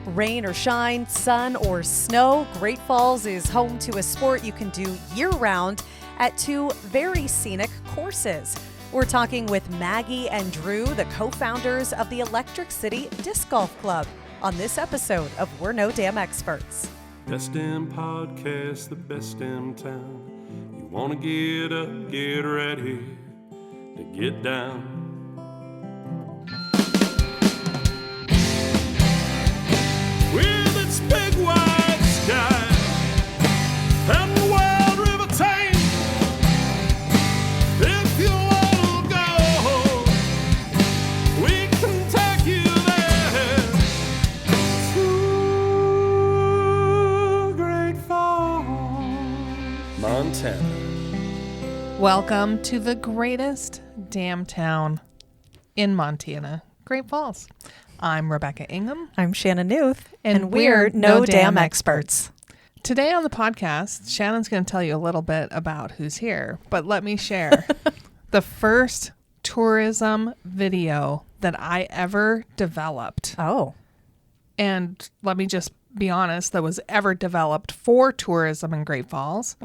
Rain or shine, sun or snow, Great Falls is home to a sport you can do year-round at two very scenic courses. We're talking with Maggie and Drew, the co-founders of the Electric City Disc Golf Club, on this episode of We're No Damn Experts. Best damn podcast, the best damn town. You want to get up, get ready to get down. With its big wide sky and the wild river Thames, if you want to go, we can take you there to Great Falls, Montana. Welcome to the greatest damn town in Montana, Great Falls. I'm Rebecca Ingham. I'm Shannon Newth, and we're No Damn Experts. Today on the podcast, Shannon's going to tell you a little bit about who's here, but let me share the first tourism video that I ever developed. Oh. And let me just be honest, that was ever developed for tourism in Great Falls.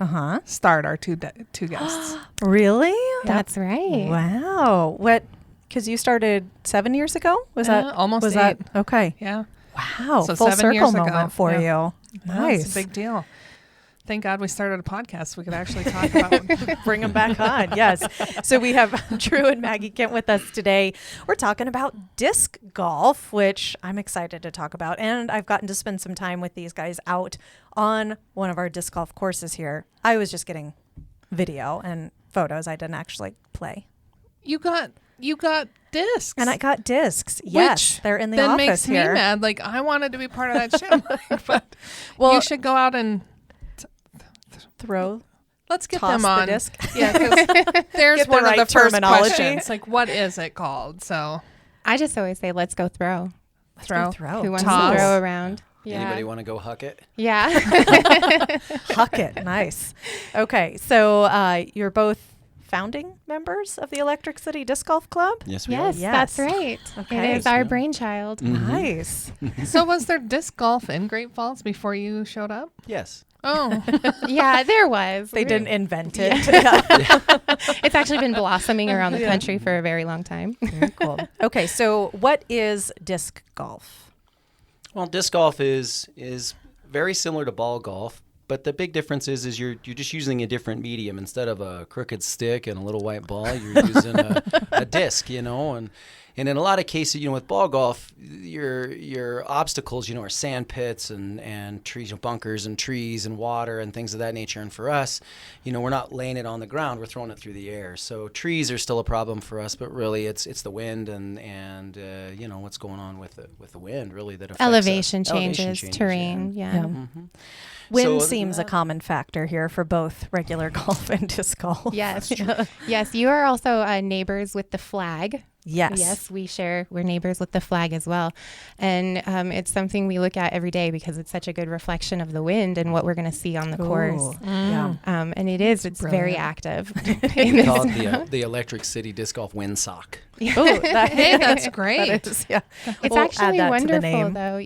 Starred our two guests. Really? That's right. Wow. What? Because you started 7 years ago? Was that almost was 8? That okay? Yeah. Wow. So Full 7 circle years moment ago. for Yeah. you. Nice. It's a big deal. Thank God we started a podcast so we could actually talk about Bring them back on. Yes. So we have Drew and Maggie Kent with us today. We're talking about disc golf, which I'm excited to talk about. And I've gotten to spend some time with these guys out on one of our disc golf courses here. I was just getting video and photos. I didn't actually play. You got discs. And I got discs. Yes. They're in the then office makes here. me mad. Like, I wanted to be part of that show. But Well, you should go out and throw. let's get toss them the on. disc. Yeah, because there's Get the one right of the first terminology. questions. Like, what is it called? So I just always say, let's go throw. throw. Who wants Toss. to throw around? Anybody want to go huck it? Yeah. Huck it. Nice. Okay. So you're both founding members of the Electric City Disc Golf Club? Yes, we Yes, Yes. that's right. Okay. It is our brainchild. Nice. So was there disc golf in Great Falls before you showed up? are. Yes. Oh, Yeah, there was. They didn't invent it. It's actually been blossoming around the country for a very long time. Very cool. Okay. So what is disc golf? Well, disc golf is very similar to ball golf, but the big difference is you're just using a different medium. Instead of a crooked stick and a little white ball, you're using a disc, and in a lot of cases, with ball golf, your obstacles, are sand pits and trees, bunkers and trees and water and things of that nature. And for us, we're not laying it on the ground; we're throwing it through the air. So trees are still a problem for us, but really it's the wind and what's going on with the wind really that affects Elevation us. changes, terrain. Yeah. Mm-hmm. Wind So, seems a common factor here for both regular golf and disc golf. Yes. Yes. You are also neighbors with the flag. Yes. Yes, we're neighbors with the flag as well. And it's something we look at every day because it's such a good reflection of the wind and what we're going to see on the course. Yeah. And it's very active. We call it the Electric City Disc Golf Wind Sock. Oh, hey, that's great. That is, yeah. It's We'll actually add that to the wonderful, name. though.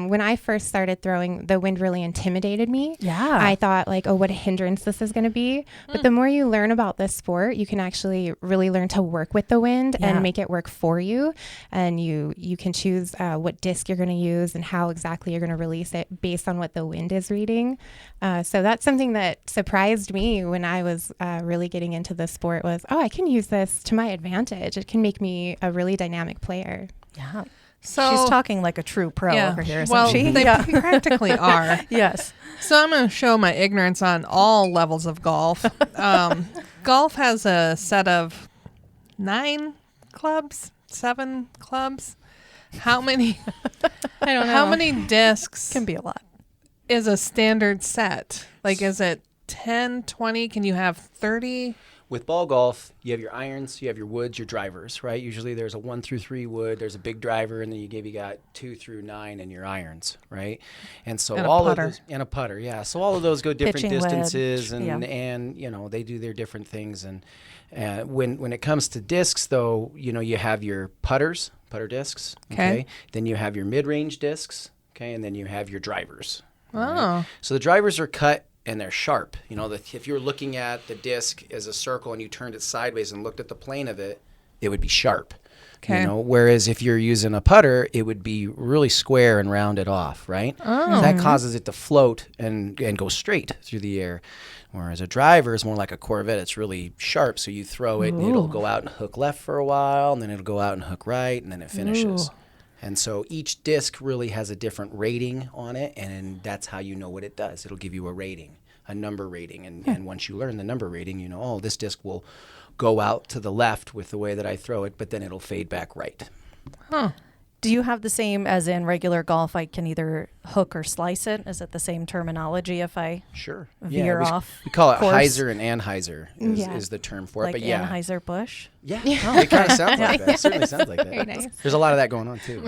When I first started throwing, the wind really intimidated me. Yeah. I thought what a hindrance this is going to be. But the more you learn about this sport, you can actually really learn to work with the wind Yeah. and make it work for you. And you can choose what disc you're going to use and how exactly you're going to release it based on what the wind is reading. So that's something that surprised me when I was really getting into the sport was, I can use this to my advantage. It can make me a really dynamic player. Yeah. So She's talking like a true pro over here, isn't well, she? they practically are. Yes. So I'm going to show my ignorance on all levels of golf. Golf has a set of 7 clubs. How many? I don't know. How many discs Can be a lot. is a standard set? Like, is it 10, 20? Can you have 30? With ball golf, you have your irons, you have your woods, your drivers, right? Usually there's a 1 through 3 wood, there's a big driver, and then you got 2 through 9 in your irons, right? And so And a all putter. of those and a putter, yeah. So all of those go different Pitching distances, wedge, and they do their different things. And when it comes to discs, though, you have your putters putter discs. Okay. Then you have your mid-range discs. Okay, and then you have your drivers. Oh. Right? So the drivers are cut and they're sharp. You know, if you're looking at the disc as a circle and you turned it sideways and looked at the plane of it, it would be sharp. Okay. You know, whereas if you're using a putter, it would be really square and rounded off, right? Oh. That causes it to float and go straight through the air. Whereas a driver is more like a Corvette. It's really sharp, so you throw it and it'll go out and hook left for a while, and then it'll go out and hook right, and then it finishes. Ooh. And so each disc really has a different rating on it, and that's how you know what it does. It'll give you a rating, a number rating. And once you learn the number rating, you know, oh, this disc will go out to the left with the way that I throw it, but then it'll fade back right. Huh. Do you have the same as in regular golf? I can either hook or slice it. Is it the same terminology if I Sure. veer we, off? We call it course? Heiser and Anheuser Yeah. is the term for it. Like But yeah. Anheuser-Busch? Yeah. Oh, it kind of sounds like that. It certainly sounds like that. Very nice. There's a lot of that going on, too.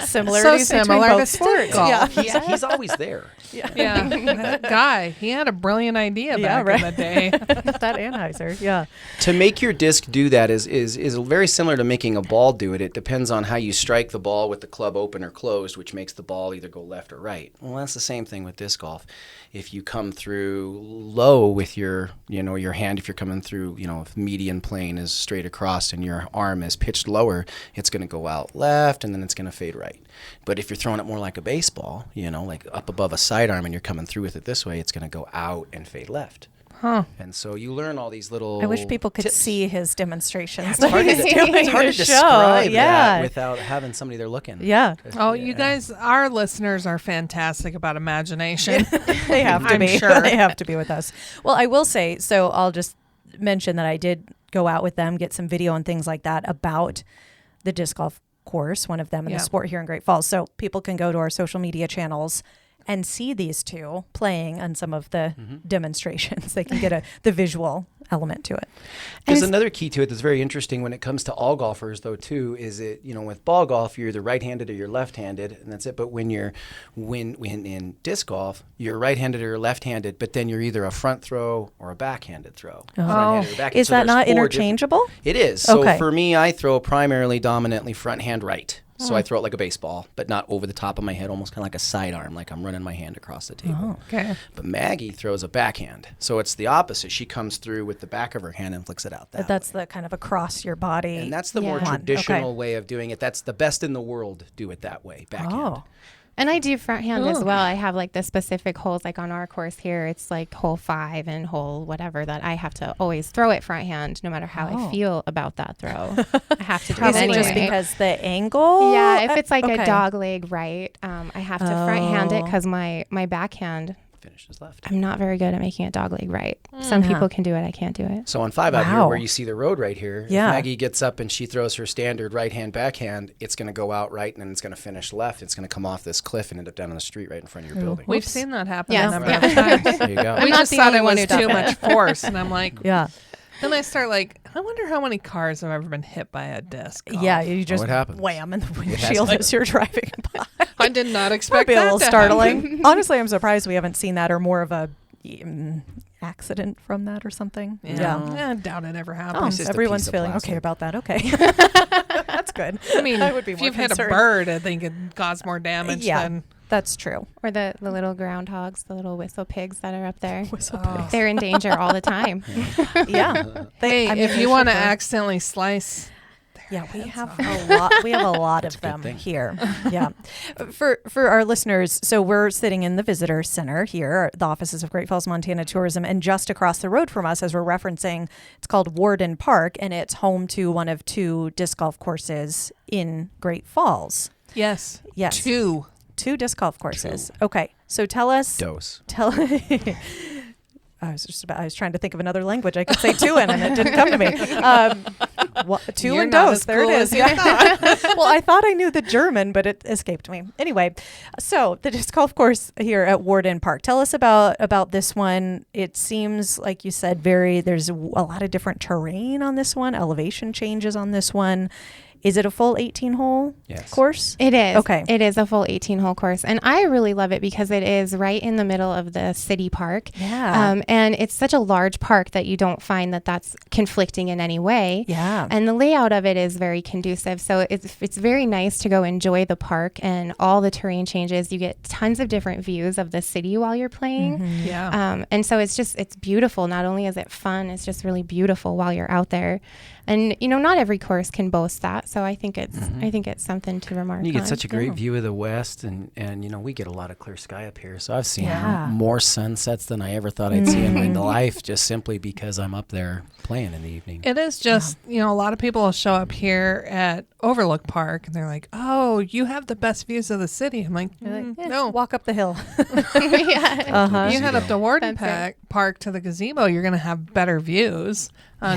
Similarities So between similar both to stick sports. golf. Yeah. He's always there. Yeah. That guy, he had a brilliant idea Yeah, back right. in the day. That Anheuser, yeah. To make your disc do that is very similar to making a ball do it. It depends on how you strike the ball with the club open or closed, which makes the ball either go left or right. Well, that's the same thing with disc golf. If you come through low with your hand, if you're coming through, if median plane is straight across and your arm is pitched lower, it's going to go out left and then it's going to fade right. But if you're throwing it more like a baseball, like up above a sidearm and you're coming through with it this way, it's going to go out and fade left. Huh. And so you learn all these little I wish people could tips. see his demonstrations. It's hard to, He's doing it's hard to his show. describe Yeah. that without having somebody there looking. Yeah. Oh, you guys, our listeners are fantastic about imagination. They have to I'm be. sure. They have to be with us. Well, I will say, so I'll just mention that I did go out with them, get some video and things like that about the disc golf course, one of them in Yeah. the sport here in Great Falls. So people can go to our social media channels and see these two playing on some of the demonstrations. They can get the visual element to it. There's another key to it that's very interesting when it comes to all golfers, though, too, is it, with ball golf, you're either right-handed or you're left-handed, and that's it. But when in disc golf, you're right-handed or you're left-handed, but then you're either a front throw or a backhanded throw. Front-handed or backhand. Is So that there's not 4 different- interchangeable? It is. So Okay. for me, I throw primarily dominantly front hand right. So I throw it like a baseball, but not over the top of my head, almost kind of like a sidearm, like I'm running my hand across the table. Okay. But Maggie throws a backhand. So it's the opposite. She comes through with the back of her hand and flicks it out that That's way. the kind of across your body. And that's the more one. traditional Okay. way of doing it. That's the best in the world do it that way, backhand. Oh. And I do front hand as Ooh. well. I have like the specific holes, like on our course here, it's like hole 5 and hole whatever that I have to always throw it front hand, no matter how I feel about that throw. I have to do Is it it anyway. just because the angle? Yeah, if it's like Okay. a dog leg right, I have to front hand it because my backhand, Finishes left. I'm not very good at making it dog leg right. Some people can do it. I can't do it. So on 5 out here, Wow. where you see the road right here, Yeah. if Maggie gets up and she throws her standard right hand backhand, it's going to go out right and then it's going to finish left. It's going to come off this cliff and end up down on the street right in front of your building. We've seen that happen Yes. a number Yeah. of times. There you go. We not just the thought only it one was who does too it. much force. And I'm like, Yeah. then I start like, I wonder how many cars have ever been hit by a disc. Yeah, you just it happens. wham in the has windshield to. as you're driving by. I did not That'd expect be a that little to startling. Honestly, I'm surprised we haven't seen that or more of a accident from that or something. happen. Yeah. I doubt it ever Oh, happened. It's just a everyone's piece of feeling plastic. okay about that. Okay. That's good. I mean, I would be if more you've hit a concerned. bird, I think it caused more damage Yeah. than. That's true. Or the little groundhogs, the little whistle pigs that are up there. Oh. They're in danger all the time. Yeah. Hey, I mean, if they you want to should work. accidentally slice, Yeah, we have a lot. We have a lot of a good them thing. here. Yeah, for our listeners, so we're sitting in the visitor center here, the offices of Great Falls, Montana Tourism, and just across the road from us, as we're referencing, it's called Warden Park, and it's home to one of 2 disc golf courses in Great Falls. yes, Yes, 2. 2 disc golf courses. Okay, so tell us. Dose. Tell. I was trying to think of another language I could say 2 in, and it didn't come to me. 2 You're and not dose. as There cool it as is. you Well, I thought I knew the German, but it escaped me. Anyway, so the disc golf course here at Warden Park. Tell us about this one. It seems like you said there's a lot of different terrain on this one, elevation changes on this one. Is it a full 18-hole Yes. course? It is. Okay. It is a full 18-hole course. And I really love it because it is right in the middle of the city park. Yeah. And it's such a large park that you don't find that that's conflicting in any way. Yeah. And the layout of it is very conducive. So it's very nice to go enjoy the park and all the terrain changes. You get tons of different views of the city while you're playing. Yeah. And so it's beautiful. Not only is it fun, it's just really beautiful while you're out there. And not every course can boast that, so I think it's something to remark on. You get such a great view of the west, and we get a lot of clear sky up here. So I've seen Yeah. more sunsets than I ever thought I'd see in my life, just simply because I'm up there playing in the evening. It is just, a lot of people will show up here at Overlook Park and they're like, oh, you have the best views of the city. I'm like, no. Walk up the hill. Yeah. You head up to Warden That's Park to the gazebo, you're going to have better views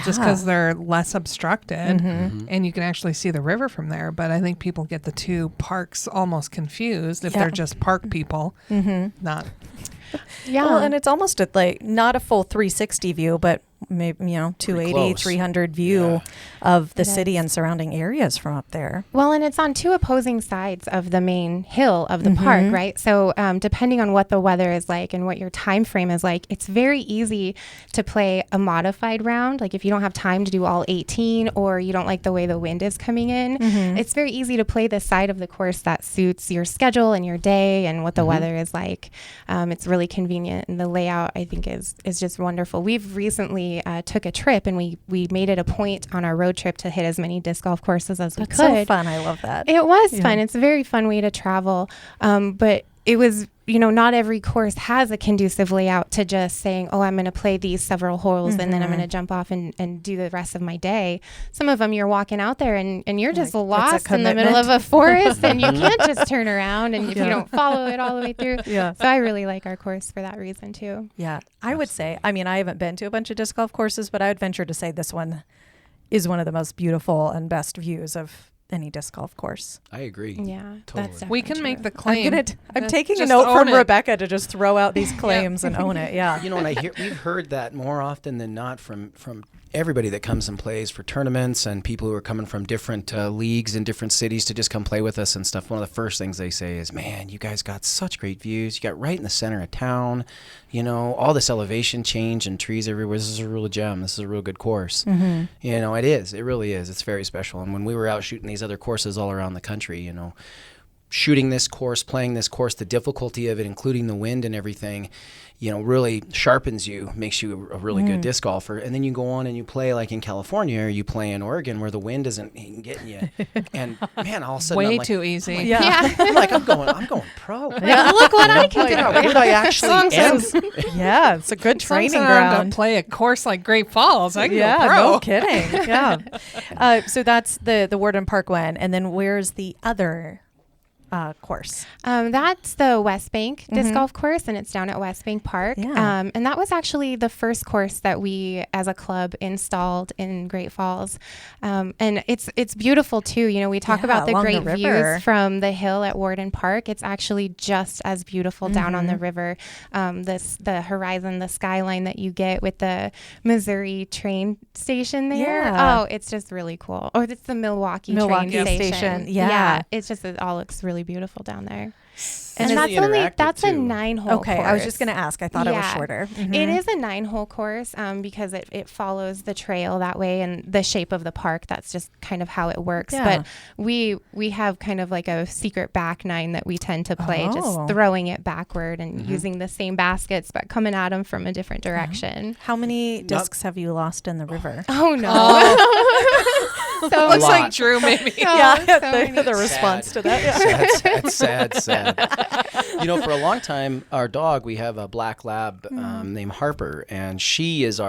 just because they're less obstructed and you can actually see the river from there. But I think people get the two parks almost confused if they're just park people, not. Yeah. Well, and it's almost not a full 360 view, but maybe 280, close. 300 view of the It city is. and surrounding areas from up there. Well, and it's on two opposing sides of the main hill of the park, right? So depending on what the weather is like and what your time frame is like, it's very easy to play a modified round. Like if you don't have time to do all 18 or you don't like the way the wind is coming in, it's very easy to play the side of the course that suits your schedule and your day and what the weather is like. It's really convenient, and the layout I think is just wonderful. We've recently took a trip, and we made it a point on our road trip to hit as many disc golf courses as we That's could. so fun. I love that. It was fun. It's a very fun way to travel. But it was, not every course has a conducive layout to just saying, oh, I'm going to play these several holes and then I'm going to jump off and do the rest of my day. Some of them you're walking out there and you're just lost in the middle of a forest and you can't just turn around and if you don't follow it all the way through. Yeah. So I really like our course for that reason too. Yeah. I would say, I haven't been to a bunch of disc golf courses, but I would venture to say this one is one of the most beautiful and best views of any disc golf course. I agree. Yeah, Totally. that's We definitely can make true. the claim. I'm taking a Just note from own it. Rebecca to just throw out these claims and own it. Yeah. And we've heard that more often than not from everybody that comes and plays for tournaments and people who are coming from different leagues in different cities to just come play with us and stuff. One of the first things they say is, man, you guys got such great views. You got right in the center of town, all this elevation change and trees everywhere. This is a real gem. This is a real good course. It is. It really is. It's very special. And when we were out shooting these other courses all around the country, shooting this course, playing this course, the difficulty of it, including the wind and everything, really sharpens you, makes you a really good disc golfer. And then you go on and you play like in California or you play in Oregon where the wind isn't getting you. And man, all of a sudden Way I'm like, too easy. Yeah. I'm going pro. Yeah. Look what I can do. Where did I actually end? Yeah. It's a good As long as training I don't have ground. to play a course like Great Falls, I can Yeah, go pro. no kidding. Yeah. So that's the Warden Park one. And then where's the other course? That's the West Bank disc golf course, and it's down at West Bank Park. Yeah. And that was actually the first course that we, as a club, installed in Great Falls. And it's beautiful too. We talk about the along great the river. views from the hill at Warden Park. It's actually just as beautiful down on the river. The horizon, the skyline that you get with the Missouri train station there. Yeah. Oh, it's just really cool. Or it's the Milwaukee Milwaukee train station. station. Yeah. It's just, it all looks really beautiful down there. And And really that's interactive, a too. 9-hole Okay. course. I was just going to ask. I thought it was shorter. It is a 9-hole course because it follows the trail that way and the shape of the park. That's just kind of how it works. Yeah. But we have kind of like a secret back 9 that we tend to play, Oh. just throwing it backward and using the same baskets, but coming at them from a different direction. How many discs have you lost in the river? Oh, no. So Looks like lot. Drew, maybe. The response to that. Yeah. Sad. For a long time, our dog, we have a black lab named Harper, and she is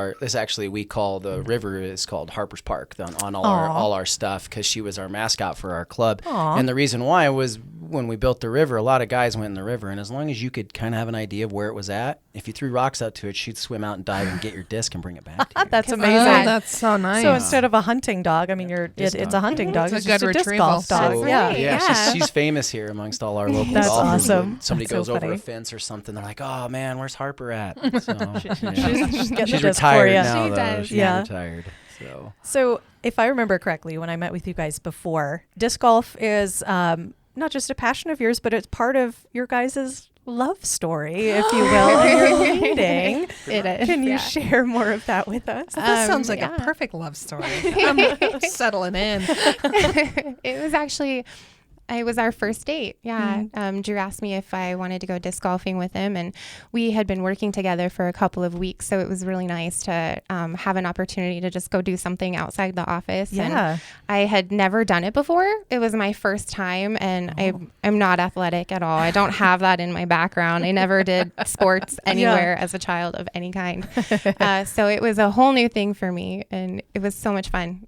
we call the river is called Harper's Park on all our stuff because she was our mascot for our club. Aw. And the reason why was when we built the river, a lot of guys went in the river, and as long as you could kind of have an idea of where it was at, if you threw rocks out to it, she'd swim out and dive and get your disc and bring it back to you. That's Oh, amazing. that's so nice. So instead of a hunting dog, Disc it's dog. a hunting dog. It's a It's just good a disc retrieval. golf dog. That's Yeah. right. Yeah, Yeah. she's famous here amongst all our local That's golfers. awesome. When somebody That's so goes over funny. a fence or something, they're like, "Oh man, where's Harper at?" So, She's getting the she's disc for retired ya. now. She Though. does. She's Yeah. retired. So if I remember correctly, when I met with you guys before, disc golf is not just a passion of yours, but it's part of your guys' love story, if you will, your meeting. It is. Can you share more of that with us? That sounds like yeah. a perfect love story. I'm settling in. It was our first date. Yeah. Drew asked me if I wanted to go disc golfing with him, and we had been working together for a couple of weeks. So it was really nice to have an opportunity to just go do something outside the office. Yeah. And I had never done it before. It was my first time, and I'm not athletic at all. I don't have that in my background. I never did sports anywhere as a child of any kind. So it was a whole new thing for me, and it was so much fun.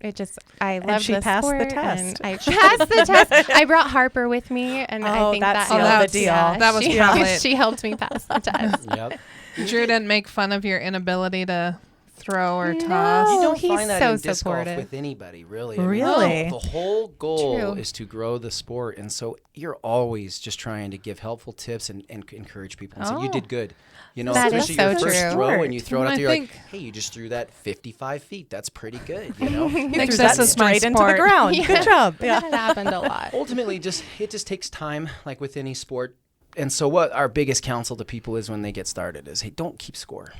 I love she the passed the sport, test. and I passed the test. I brought Harper with me, and I think that's that the deal. That was probably she helped me pass the test. Yep. Drew didn't make fun of your inability to throw or No. toss. You don't he's find that so in disc golf supportive. with anybody, really. Really? The whole goal True. is to grow the sport, and so you're always just trying to give helpful tips and encourage people. And so you did good. You know, That is especially so your first true. throw, and you throw it out I there, you're like, think- hey, you just threw that 55 feet. That's pretty good, you know? You Thinks threw this that is my straight into the sport. ground. Yeah. Good job. Yeah. That happened a lot. Ultimately, it just takes time, like with any sport. And so what our biggest counsel to people is when they get started is, hey, don't keep score.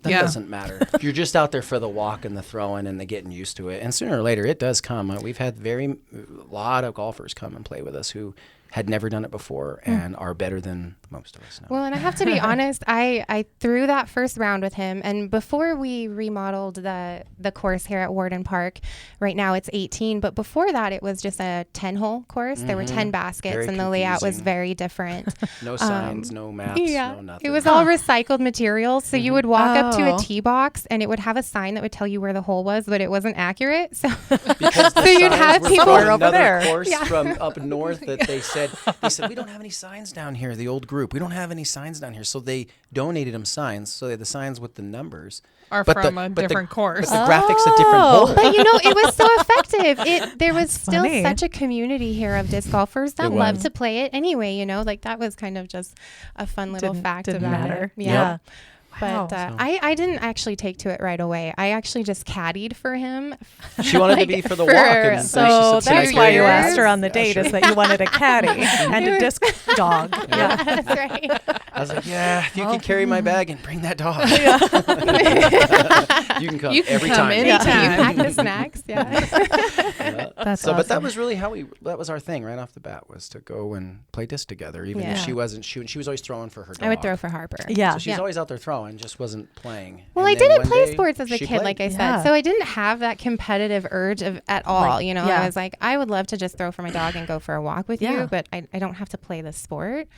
That Yeah. doesn't matter. You're just out there for the walk and the throwing and the getting used to it. And sooner or later, it does come. We've had a lot of golfers come and play with us who had never done it before and are better than most of us now. Well, and I have to be honest, I threw that first round with him, and before we remodeled the course here at Warden Park, right now it's 18, but before that it was just a 10-hole course. There were 10 baskets, Very and the layout was confusing. very different. No signs, no maps, Yeah, no nothing. it was all recycled materials. So you would walk up to Oh. a tee box, and it would have a sign that would tell you where the hole was, but it wasn't accurate. So Because the So you'd signs have were people- from Somewhere over another there. course Yeah. from up north that they said we don't have any signs down here. The old group, we don't have any signs down here, so they donated them signs. So they had the signs with the numbers Are But from the- a but the- different course. but the graphics a different hole. But it was so effective. There was still funny. such a community here of disc golfers that It love was. to play it anyway. Like that was kind of just a fun little fact Didn't about matter. it. Yeah. But Wow. I didn't actually take to it right away. I actually just caddied for him. She wanted to be for the walk, and So she said, that's "Can I why carry you your asked bag?" her on the Yeah, date, sure. is that you wanted a caddy and a disc dog. Yeah, that's right. I was like, yeah, if you can carry my bag and bring that dog, you can come You can every come time. anytime. You pack the snacks. Yeah. That's But that awesome. was really that was our thing right off the bat, was to go and play disc together. Even Yeah. if she wasn't shooting, she was always throwing for her dog. I would throw for Harper. Yeah. So she's always out there throwing, just wasn't playing. Well, And I then didn't one play day, sports as a she kid, played. like I said. Yeah. So I didn't have that competitive urge at all. Like, yeah. I was like, I would love to just throw for my dog and go for a walk with Yeah. you, but I don't have to play the sport.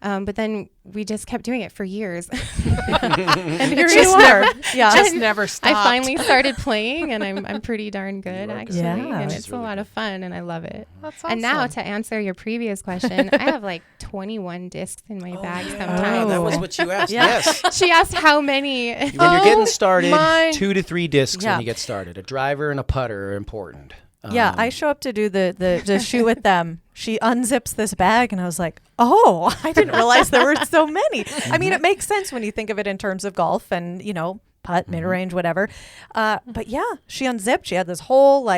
But then we just kept doing it for years. And here Just you are. Yeah. Just never stopped. I finally started playing, and I'm pretty darn good, You are good. actually. Yeah. And She's it's really a lot good. of fun, and I love it. That's And now, awesome. to answer your previous question, I have like 21 discs in my bag Oh, sometimes. that was Oh. what you asked. Yeah. Yes. She asked how many. When you're getting started, my- 2 to 3 discs Yeah. when you get started. A driver and a putter are important. Yeah, I show up to do the shoe with them. She unzips this bag, and I was like, oh, I didn't realize there were so many. I mean, it makes sense when you think of it in terms of golf and, putt, mid-range, whatever. But yeah, she unzipped. She had this whole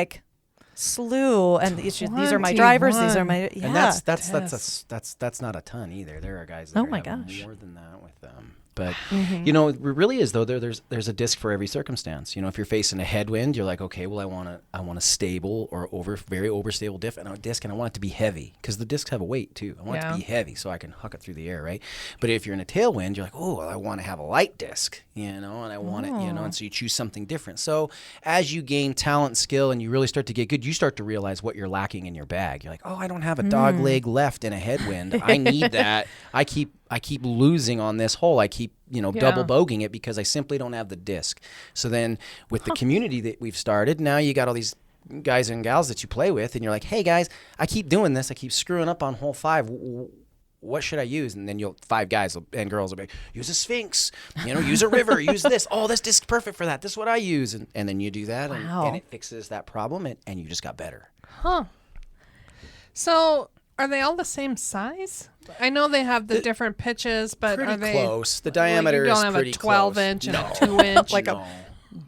slew, and these are my drivers. These are my, yeah. And that's not a ton either. There are guys that Oh my have gosh. more than that with them. But it really is though. There's a disc for every circumstance. If you're facing a headwind, you're like, okay, well, I want a stable or very overstable disc, and I want it to be heavy because the discs have a weight too. I want it to be heavy so I can huck it through the air, right? But if you're in a tailwind, you're like, oh, well, I want to have a light disc, and I want it, and so you choose something different. So as you gain talent, and skill, and you really start to get good, you start to realize what you're lacking in your bag. You're like, oh, I don't have a dog leg left in a headwind. I need that. I keep losing on this hole. I keep, double bogeying it because I simply don't have the disc. So then with the community that we've started, now you got all these guys and gals that you play with, and you're like, hey guys, I keep doing this. I keep screwing up on hole 5. What should I use? And then 5 guys and girls will be like, use a Sphinx, use a river, use this. Oh, this disc's perfect for that. This is what I use. And then you do that, Wow. and it fixes that problem, and you just got better. Huh. So, are they all the same size? I know they have the different pitches, but Pretty are they close. The diameter you is don't have pretty a 12 close. inch and No. a 2 inch? Like a No.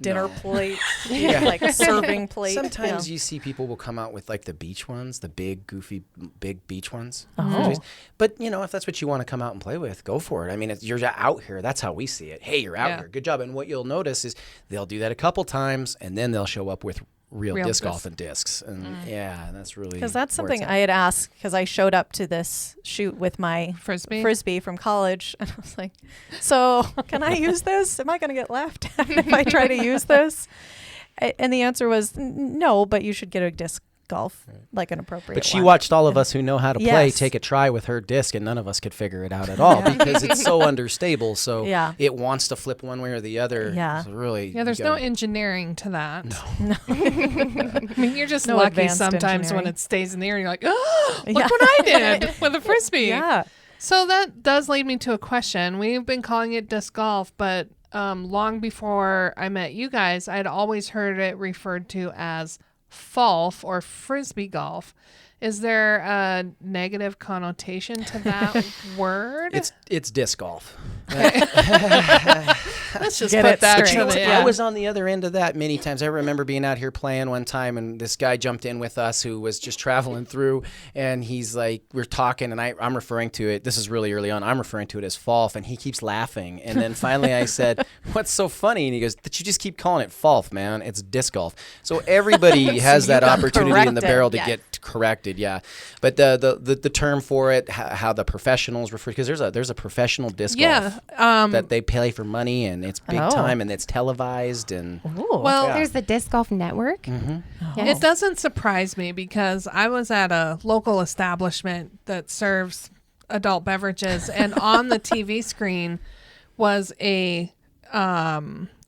dinner No. plate, Yeah. like a serving plate. Sometimes Yeah. you see people will come out with like the beach ones, the big, goofy, big beach ones. Oh. But, if that's what you want to come out and play with, go for it. I mean, you're out here. That's how we see it. Hey, you're out here. Good job. And what you'll notice is they'll do that a couple times, and then they'll show up with real disc golf and discs. And that's really Because that's where something it's at. I had asked, because I showed up to this shoot with my Frisbee from college, and I was like, so can I use this? Am I going to get laughed at if I try to use this? And the answer was no, but you should get a disc golf, like an appropriate But she one. watched all of us who know how to play Yes. take a try with her disc, and none of us could figure it out at all because it's so understable. So Yeah. it wants to flip one way or the other. Yeah. So really, there's you no gotta- engineering to that. No. I mean, you're just No lucky advanced sometimes when engineering. it stays in the air and you're like, oh, look Yeah. what I did with a Frisbee. Yeah. So that does lead me to a question. We've been calling it disc golf, but long before I met you guys, I'd always heard it referred to as Frolf or Frisbee golf. Is there a negative connotation to that word? It's disc golf. Let's just Get put it that straight. to the Yeah. I was on the other end of that many times. I remember being out here playing one time, and this guy jumped in with us who was just traveling through, and he's like, we're talking, and I'm referring to it. This is really early on. I'm referring to it as Frolf, and he keeps laughing. And then finally I said, what's so funny? And he goes, that you just keep calling it Frolf, man. It's disc golf. So everybody has that got opportunity in the corrected. barrel to Yes. get corrected. Yeah. But the term for it, how the professionals refer, because there's a professional disc golf that they pay for money, and it's big Oh. time, and it's televised, and Ooh. Well, There's the Disc Golf Network. Mm-hmm. it doesn't surprise me because I was at a local establishment that serves adult beverages, and on the TV screen was a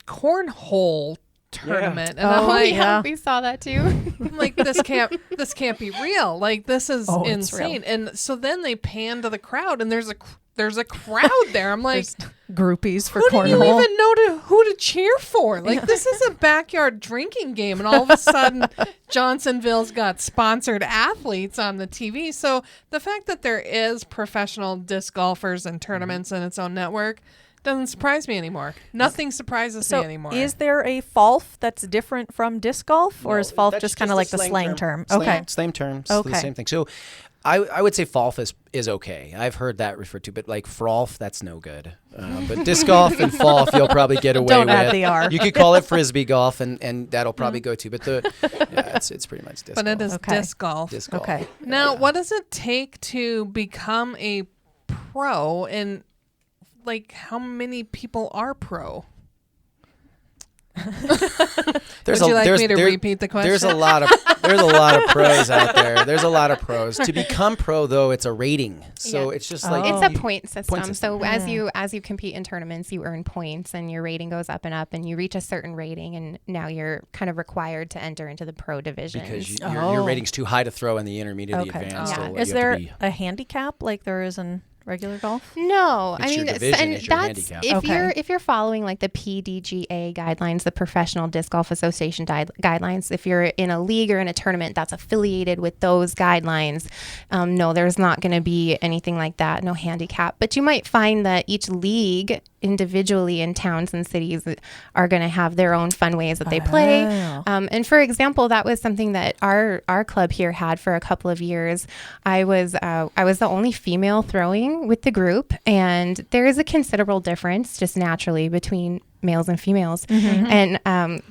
cornhole tournament, and I'm Oh, like, yeah. We saw that too. I'm like, this can't be real. Like, this is Oh, it's real. insane. And so then they pan to the crowd, and there's a crowd there. I'm like, There's groupies for who do you cornhole. even know who to cheer for? Like, this is a backyard drinking game, and all of a sudden, Johnsonville's got sponsored athletes on the TV. So the fact that there is professional disc golfers and tournaments in its own network doesn't surprise me anymore. Nothing surprises So me anymore. is there a Frolf that's different from disc golf, or is Frolf that's just kind of a like the slang term? Slang- Okay. Slang term. Okay. The same thing. So I would say Frolf is okay. I've heard that referred to, but like Frolf, that's no good. But disc golf and Frolf, you'll probably get away Don't with. add the R. You could call it Frisbee golf, and that'll probably go too. But it's pretty much disc but golf. it is Okay. disc golf. Disc golf. Okay. Now, what does it take to become a pro, and like how many people are pro? There's Would you a- like there's- me to there- repeat the question? There's a lot of pros out there. There's a lot of pros. To become pro, though, it's a rating. So Yeah. it's just like It's a point system. system. So as you compete in tournaments, you earn points, and your rating goes up, and you reach a certain rating, and now you're kind of required to enter into the pro division. because your Oh. rating's too high to throw in the intermediate, the Okay. advanced. Yeah. So Is you have there to be, a handicap like there is in regular golf? No, It's I your mean, division, and it's your that's handicap. if you're following like the PDGA guidelines, the Professional Disc Golf Association guidelines. If you're in a league or in a tournament that's affiliated with those guidelines, no, there's not going to be anything like that. No handicap, but you might find that each league individually in towns and cities are going to have their own fun ways that they play. Oh. And for example, that was something that our club here had for a couple of years. I was the only female throwing with the group, and there is a considerable difference just naturally between males and females. And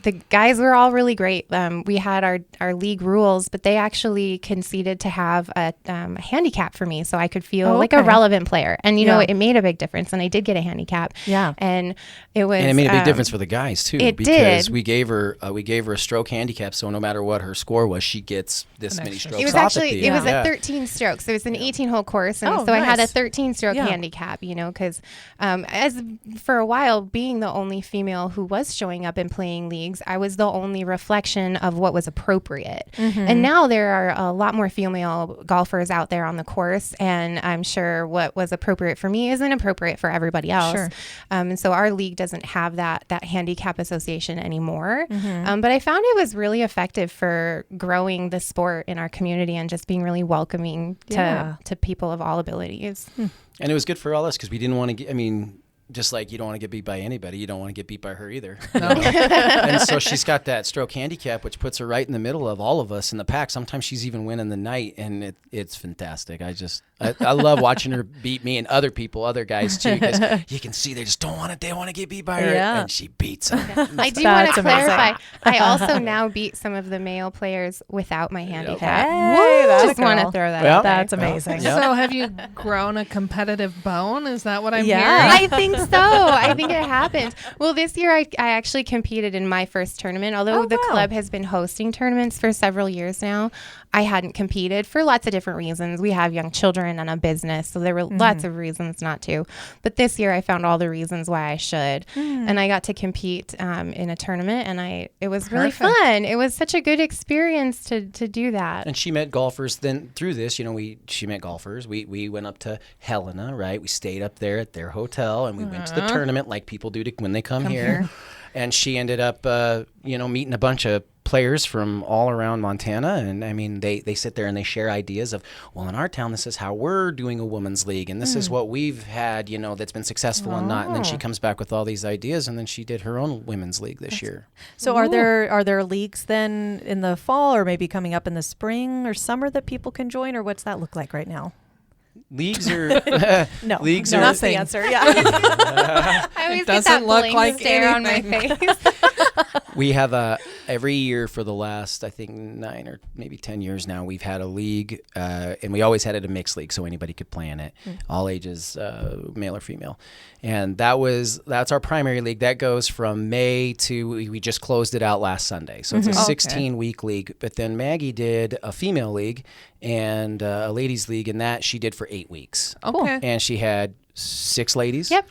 the guys were all really great. We had our league rules, but they actually conceded to have a handicap for me, so I could feel like a Okay. relevant player. And you know, Yeah. it made a big difference, and I did get a handicap. Yeah. And it was and it made a big difference for the guys too, it because did. we gave her a stroke handicap, so no matter what her score was, she gets this An many extra strokes. It was off at actually the it was end. a 13 strokes. So it was an 18-hole course, and Oh, so I had a nice. 13-stroke Yeah. handicap. You know, because as for a while, being the only female who was showing up and playing leagues, I was the only reflection of what was appropriate. And now there are a lot more female golfers out there on the course, and I'm sure what was appropriate for me isn't appropriate for everybody else. Sure. And so our league doesn't have that handicap association anymore. But I found it was really effective for growing the sport in our community and just being really welcoming Yeah. to people of all abilities. And it was good for all us because we didn't want to get, just like you don't want to get beat by anybody, you don't want to get beat by her either. You know? And so she's got that stroke handicap, which puts her right in the middle of all of us in the pack. Sometimes she's even winning the night, and it's fantastic. I love watching her beat me and other guys too, because you can see they just don't want to. They want to get beat by her, and she beats them. I do want to That's clarify. I also now beat some of the male players without my handicap. Hey, that's Just want to throw that Yeah. out there. That's amazing. Yeah. So have you grown a competitive bone? Is that what I'm Yeah. hearing? I think so. I think it happened. Well, this year I actually competed in my first tournament. Although the club has been hosting tournaments for several years now, I hadn't competed for lots of different reasons. We have young children and a business, so there were lots of reasons not to. But this year I found all the reasons why I should. And I got to compete in a tournament, and it was really fun. It was such a good experience to do that. And she met golfers. Then through this, she met golfers. We went up to Helena, right? We stayed up there at their hotel, and we went to the tournament like people do when they come here. And she ended up, meeting a bunch of players from all around Montana. And I mean, they sit there and they share ideas of, well, in our town, this is how we're doing a women's league. And this is what we've had, that's been successful and not. And then she comes back with all these ideas. And then she did her own women's league this year. So are there leagues then in the fall, or maybe coming up in the spring or summer, that people can join, or what's that look like right now? Leagues are No, leagues no, are that's the answer. Yeah. I always get that doesn't look blank like stare on my face. We have every year for the last, I think, 9 or maybe 10 years now, we've had a league, and we always had it a mixed league, so anybody could play in it, all ages, male or female. And that's our primary league. That goes from May to, we just closed it out last Sunday. So it's a 16-week league. But then Maggie did a female league and a ladies league, and that she did for 8 weeks. Okay. And she had 6 ladies. Yep.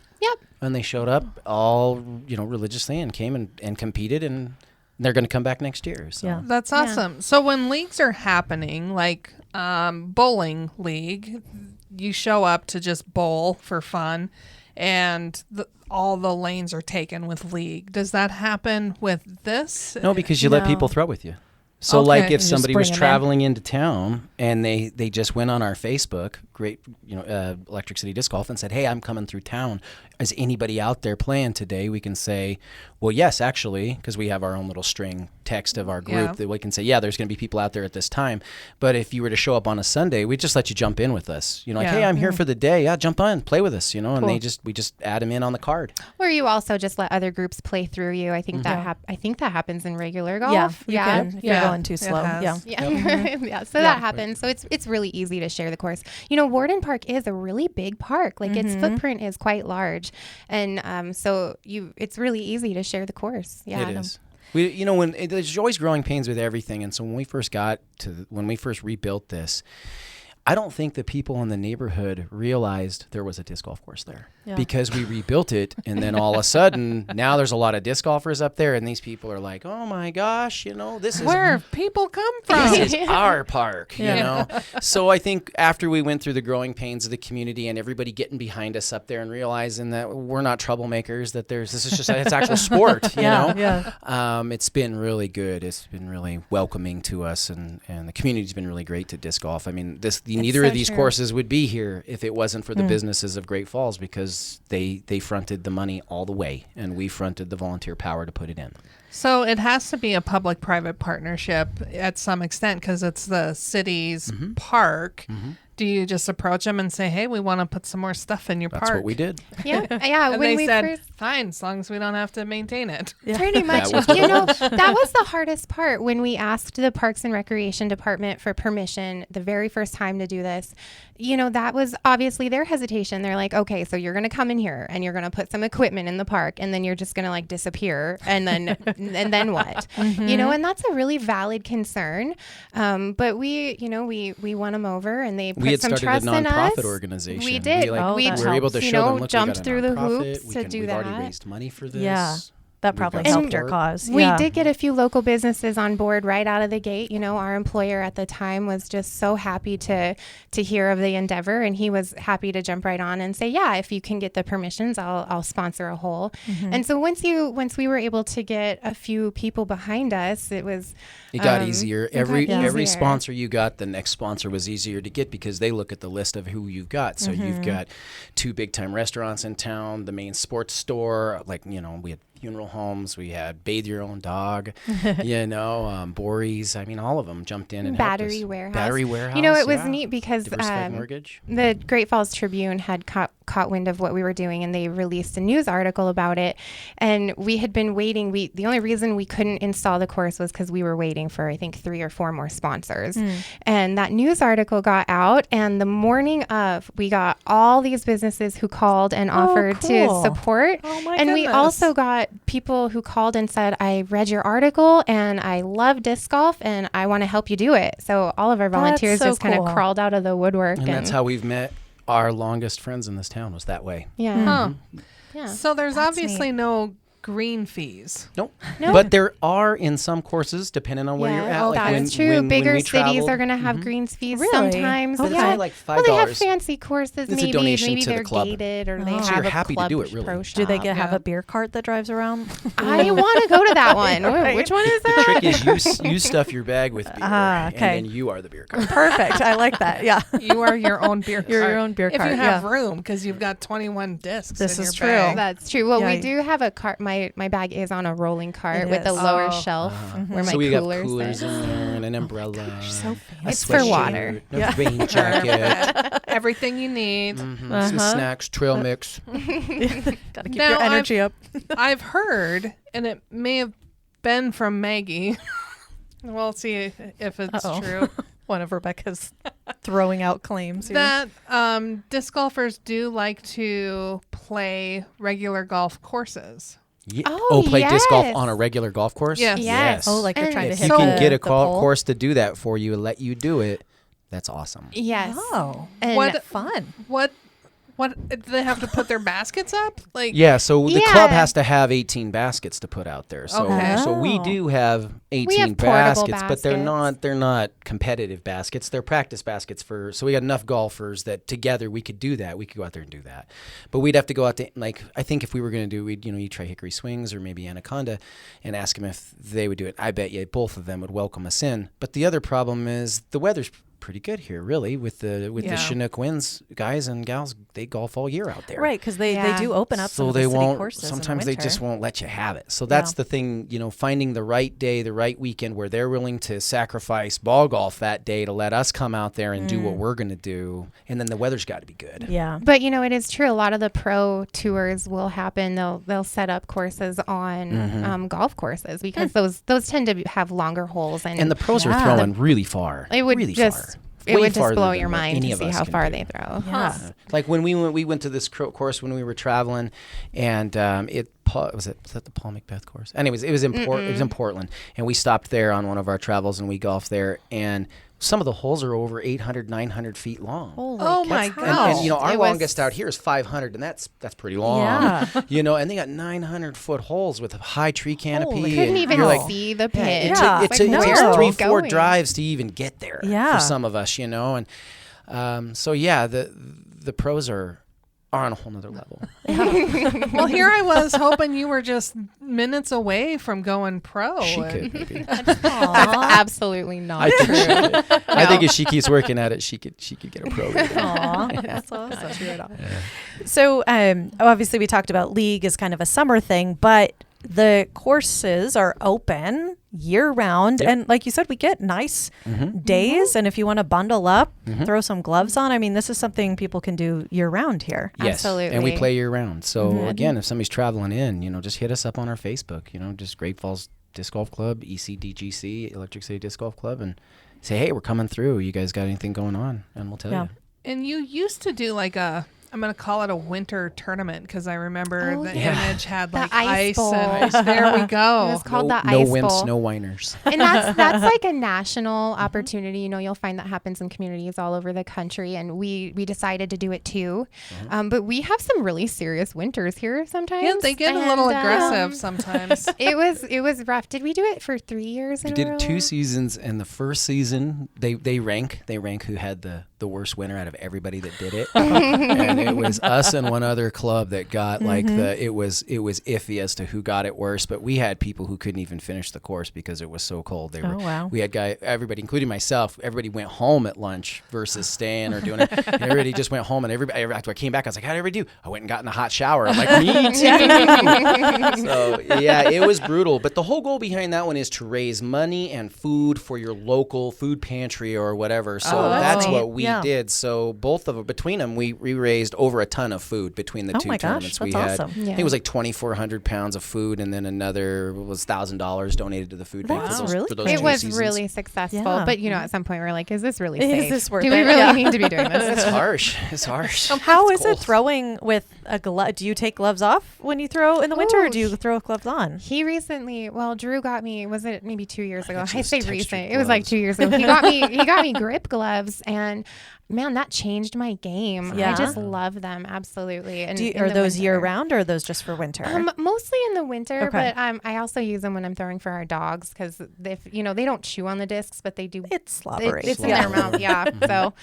And they showed up all, religiously and came and competed, and they're going to come back next year. So. Yeah. That's awesome. So when leagues are happening, like bowling league, you show up to just bowl for fun, and all the lanes are taken with league. Does that happen with this? No, because you let people throw with you. So Okay. like You if just somebody bring was them in. traveling into town and they just went on our Facebook, great, Electric City Disc Golf, and said, hey, I'm coming through town. Is anybody out there playing today? We can say, well, yes, actually, because we have our own little string text of our group that we can say, yeah, there's going to be people out there at this time. But if you were to show up on a Sunday, we just let you jump in with us. Hey, I'm here for the day. Yeah, jump on, play with us, and we just add them in on the card. Or you also just let other groups play through you. I think that happens in regular golf. You can, if you're going too slow. has. Yeah. So that happens. So it's really easy to share the course. Warden Park is a really big park. Like its footprint is quite large, and so it's really easy to share the course. Yeah, It is. There's always growing pains with everything, and so when we first rebuilt this, I don't think the people in the neighborhood realized there was a disc golf course there because we rebuilt it. And then all of a sudden, now there's a lot of disc golfers up there. And these people are like, oh, my gosh, this is where people come from. This is our park, So I think after we went through the growing pains of the community and everybody getting behind us up there and realizing that we're not troublemakers, that it's actual sport, it's been really good. It's been really welcoming to us, and the community's been really great to disc golf. I mean, neither of these courses would be here if it wasn't for the businesses of Great Falls, because they fronted the money all the way, and we fronted the volunteer power to put it in. So it has to be a public-private partnership at some extent, because it's the city's park. Do you just approach them and say, hey, we want to put some more stuff in your park? That's what we did. Yeah. And when they we said, first, fine, as long as we don't have to maintain it. pretty much, was that was the hardest part when we asked the Parks and Recreation Department for permission the very first time to do this. That was obviously their hesitation. They're like, okay, so you're going to come in here and you're going to put some equipment in the park, and then you're just going to disappear. And then, and then what? And that's a really valid concern. But we won them over, and they put some trust in us. We had started a nonprofit organization. We did. We were able to show them, look, jumped we got through a the nonprofit. hoops to do we've that. already raised money for this. Yeah. That probably got helped your support. cause. We Yeah. did get a few local businesses on board right out of the gate. You know, our employer at the time was just so happy to hear of the endeavor, and he was happy to jump right on and say, "Yeah, if you can get the permissions, I'll sponsor a hole." And so once we were able to get a few people behind us, it was It got easier. it got Every easier. sponsor you got, the next sponsor was easier to get because they look at the list of who you've got. So you've got 2 big time restaurants in town, the main sports store, like, you know, we had funeral homes, we had Bathe Your Own Dog, you know, Boris. I mean, all of them jumped in and helped Battery us. Warehouse. Battery Warehouse. You know, it was yeah. neat because Diversified Mortgage. the Great Falls Tribune had caught wind of what we were doing, and they released a news article about it. And we had been waiting. The only reason we couldn't install the course was because we were waiting for, I think, 3 or 4 more sponsors. And that news article got out, and the morning of, we got all these businesses who called and offered cool. to support. Oh my And we goodness. also got people who called and said, "I read your article and I love disc golf and I want to help you do it." So all of our volunteers so just kind of cool. crawled out of the woodwork. And that's how we've met our longest friends in this town was that way. Yeah. Huh. Yeah. So there's That's obviously no green fees. Nope. No. But there are in some courses, depending on where you're at. Oh, like that's true. when Bigger we cities traveled, are going to have greens fees Really? sometimes. Okay. It's only like $5. Well, they have fancy courses. It's a Maybe donation maybe to the they're club. gated or they Oh. have So you're a happy to club do it, really. pro Do they shop. have Yeah. a beer cart that drives around? I want to go to that one. Right. Which one is The that? trick is you stuff your bag with beer, okay. and then you are the beer cart. Perfect. I like that. Yeah. You are your own beer cart. You're your own beer If cart, you have yeah. room, because you've got 21 discs This in is your true. bag. That's true. Well, Yeah. we do have a cart. My bag is on a rolling cart It with a is. lower Oh. shelf where my So we got coolers coolers sit. in there and an umbrella. so a fancy. It's for sweatshirt, water. a Yeah. rain jacket, Everything you need. some snacks, trail mix. Got to keep Now your energy up. I've heard, and it may have been from Maggie. We'll see if it's Uh-oh. true. One of Rebecca's throwing out claims here. That disc golfers do like to play regular golf courses. Oh, play disc golf yes. on a regular golf course? Yes. Yes. Oh, like you're And trying to If hit you can the, get a the pole? course to do that for you and let you do it, that's awesome. Yes. Oh, And What- fun. What do they have to put their baskets up? Like Yeah, so the Yeah. club has to have 18 baskets to put out there. So Okay. so we Oh. do have 18 have portable baskets, but they're baskets. not competitive baskets. They're practice baskets for so we got enough golfers that together we could do that. We could go out there and do that. But we'd have to go out to like I think if we were going to do you try Hickory Swings or maybe Anaconda and ask them if they would do it. I bet you both of them would welcome us in. But the other problem is the weather's pretty good here, really, with the Yeah. Chinook winds. Guys and gals, they golf all year out there. Right, because they Yeah. do open up some So of the they city won't. courses in the Sometimes they just winter. won't let you have it. So that's Yeah. the thing, finding the right day, the right weekend where they're willing to sacrifice ball golf that day to let us come out there and do what we're going to do, and then the weather's got to be good. Yeah. But it is true. A lot of the pro tours will happen. They'll set up courses on golf courses because those tend to have longer holes And the pros Yeah. are throwing really far. it would really just far. it Way would just farther blow than your what mind any to of see us how can far do. they throw. Yeah. Like when we went to this course when we were traveling, and was that the Paul Macbeth course? Anyways, it was in it was in Portland, and we stopped there on one of our travels and we golfed there, and some of the holes are over 800, 900 feet long. Holy Oh my cow. gosh. And our It was- longest out here is 500, and that's pretty long. Yeah. And they got 900-foot holes with a high tree canopy. Holy and Couldn't even you're like, see the yeah, pit. Yeah. It Like, takes no. 3-4 Going. drives to even get there Yeah. for some of us, and so yeah, the pros are on a whole nother level. well, here I was hoping you were just minutes away from going pro. She and- could maybe. That's absolutely not I think true. she could. I think if she keeps working at it, she could get a pro rating. Aw, that's awesome. So obviously we talked about league as kind of a summer thing, but the courses are open year round. Yep. And like you said, we get nice days. And if you want to bundle up, throw some gloves on. I mean, this is something people can do year round here. Yes, and we Absolutely. play year round. So again, if somebody's traveling in, just hit us up on our Facebook. Just Great Falls Disc Golf Club, ECDGC, Electric City Disc Golf Club, and say, hey, we're coming through. You guys got anything going on? And we'll tell Yeah. you. And you used to do like a I'm going to call it a winter tournament because I remember Oh, the yeah. image had The like ice bowl. and there we It go. was called the no Ice wimps, Bowl. no whiners. And that's like a national opportunity. You know, you'll find that happens in communities all over the country, and we decided to do it too. But we have some really serious winters here sometimes. Yeah, they get a little And, aggressive sometimes. It was rough. Did we do it for 3 years in We a row? did 2 seasons, and the first season they rank who had the worst winter out of everybody that did it, and it was us and one other club that got like it was iffy as to who got it worse. But we had people who couldn't even finish the course because it was so cold. Wow. We had everybody, including myself, everybody went home at lunch versus staying or doing it. And everybody just went home, and everybody after I came back, I was like, "How did everybody do?" I went and got in a hot shower. I'm like, "Me too." So yeah, it was brutal. But the whole goal behind that one is to raise money and food for your local food pantry or whatever. So that's that's neat. what we Yeah. did. So both of them, between them, we raised over a ton of food between the Oh two my gosh, tournaments. that's We had, awesome. I think it was like 2,400 pounds of food, and then another was $1,000 donated to the food bank That's for those, really for those cool. It 2 was seasons. really successful, Yeah. but you know, at some point we're like, is this really Is safe? this worth Do we it? really Yeah. need to be doing this? It's harsh. It's harsh. How It's is it cold. throwing with a glove? Do you take gloves off when you throw in the winter, or Oh, do you throw gloves on? He recently, Drew got me. Was it maybe 2 years ago? got I those say textured recent. It was like gloves. 2 years ago. He got me grip gloves, and man, that changed my game. Yeah? I just love them absolutely. And in Are the those winter. year round, or are those just for winter? Mostly in the winter, Okay. but I also use them when I'm throwing for our dogs because if they don't chew on the discs, but they do. It's slobbery. It's in their mouth, yeah. So,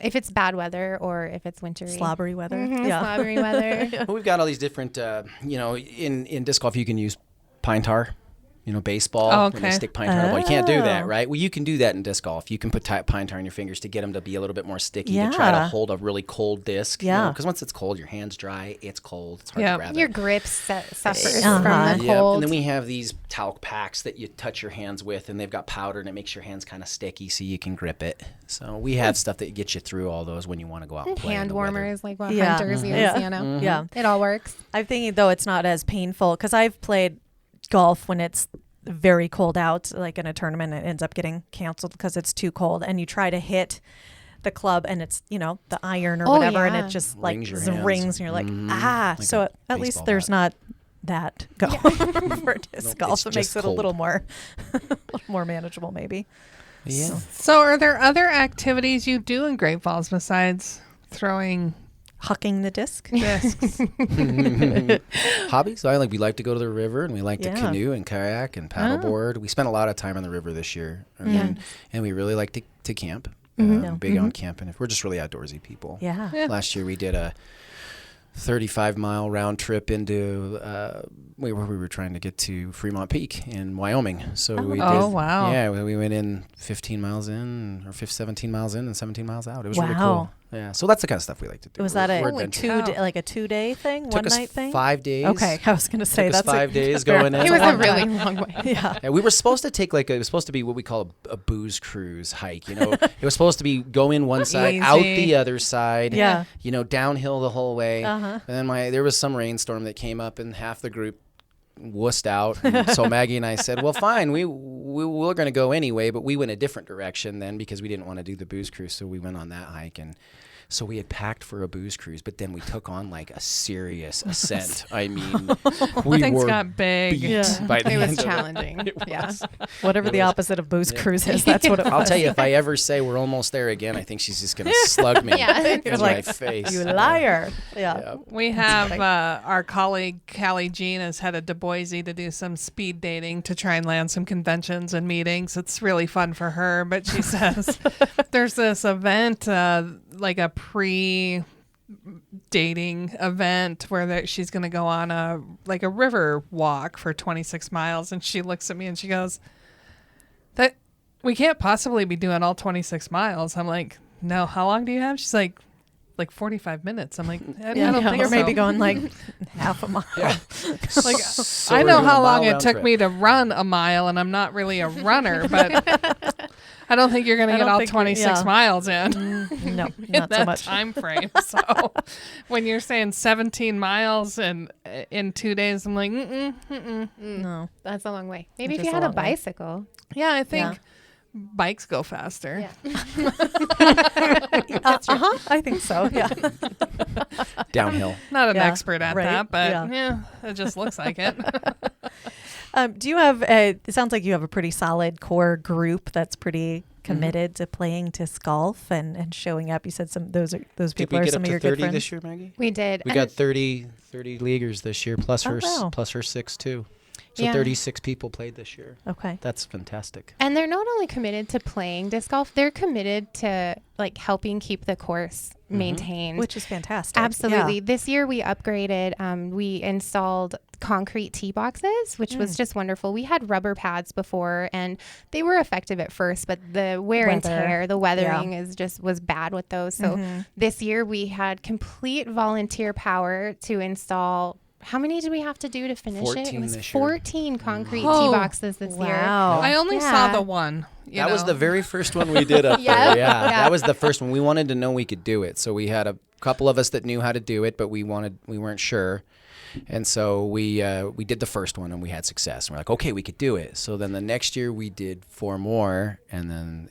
if it's bad weather or if it's wintry, Slobbery weather. Mhm, Yeah. slobbery weather. Well, we've got all these different, in disc golf, you can use pine tar. Baseball. Oh, When they okay. stick pine tar in the ball. You can't do Oh. that, right? Well, you can do that in disc golf. You can put pine tar in your fingers to get them to be a little bit more sticky to try to Yeah. hold a really cold disc. Yeah. Because once it's cold, your hand's dry. It's cold. It's hard Yeah. to grab Your it. grip suffers Uh-huh. from the Yeah, cold. and then we have these talc packs that you touch your hands with, and they've got powder, and it makes your hands kind of sticky, so you can grip it. So we have stuff that gets you through all those when you want to go out and play. in hand the weather. warmers, like what Yeah. hunters use, Yeah. Yeah. It all works. I'm thinking though it's not as painful because I've played golf when it's very cold out, like in a tournament, it ends up getting canceled because it's too cold, and you try to hit the club and it's the iron or Oh, whatever, and yeah. it just like Rings your hands. rings, and you're like Like so a at least baseball there's bat. not that go for disc golf. it's It makes just it a cold. little more more manageable maybe. Yeah. So are there other activities you do in Great Falls besides throwing Hucking the disc. discs? Hobbies? We like to go to the river, and we like to Yeah. canoe and kayak and paddleboard. We spent a lot of time on the river this year, and we really like to camp. Big on camping. We're just really outdoorsy people. Yeah. Yeah. Last year we did a 35-mile round trip into we were trying to get to Fremont Peak in Wyoming. So we did. Oh, wow. Yeah, we went in 15 miles in, or 17 miles in, and 17 miles out. It was really Wow. cool. Yeah, so that's the kind of stuff we like to do. Was We're- that we're a adventurous. like a 2-day thing, Took one us night thing? 5 days. Okay, I was gonna say Took us that's 5 days going in. It was a really long way. Yeah. Yeah, we were supposed to take it was supposed to be what we call a booze cruise hike. It was supposed to be go in one side, out Easy. the other side. Yeah. Downhill the whole way. Uh-huh. And then there was some rainstorm that came up, and half the group wussed out. And so Maggie and I said, "Well, fine, we're going to go anyway," but we went a different direction then because we didn't want to do the booze cruise. So we went on that hike, and so we had packed for a booze cruise, but then we took on like a serious ascent. I mean, we Things were got big. beat Yeah. by the It end was of challenging. Yeah. Whatever the opposite of booze cruise is, that's what it was. I'll tell you, if I ever say we're almost there again, I think she's just going to slug me Yeah. in You're my like, face. You liar. Yeah. Yeah. We have our colleague Callie Jean has headed to Boise to do some speed dating to try and land some conventions and meetings. It's really fun for her, but she says there's this event, like a pre-dating event where she's going to go on a river walk for 26 miles, and she looks at me and she goes, "That we can't possibly be doing all 26 miles." I'm like, "No, how long do you have?" She's like 45 minutes. I'm like, I don't think You're so. maybe going like half a mile. Like, So I we're know doing how a long mile it round took trip. me to run a mile, and I'm not really a runner, but I don't think you're going to I get don't all think 26 yeah. miles in No, in not so that much. time frame. So when you're saying 17 miles and in 2 days, I'm like, No. That's a long way. Maybe if Just you a had a long way. bicycle. yeah, I think Yeah. Bikes go faster. I think so. Yeah. Downhill. Not an Yeah, expert at right, that, but yeah. yeah, it just looks like it. Do you have it sounds like you have a pretty solid core group that's pretty committed to playing disc golf and showing up. You said those Did people we are get some up of your to good 30 friends. this year, Maggie? We did. We And got 30 leaguers this year, plus wow. her 6 too. So Yeah. 36 people played this year. Okay. That's fantastic. And they're not only committed to playing disc golf, they're committed to like helping keep the course maintained. Which is fantastic. Absolutely. Yeah. This year we upgraded. We installed concrete tee boxes, which was just wonderful. We had rubber pads before, and they were effective at first, but the wear and Weather. tear, the weathering was bad with those. So this year we had complete volunteer power to install. How many did we have to do to finish it? 14 It was this year. 14 concrete tee Oh, boxes this year. Wow. I only Yeah. saw the one. That was the very first one we did up Yeah. there. Yeah, Yeah. that was the first one. We wanted to know we could do it. So we had a couple of us that knew how to do it, but we weren't sure. And so we did the first one and we had success. And we're like, okay, we could do it. So then the next year we did 4 more, and then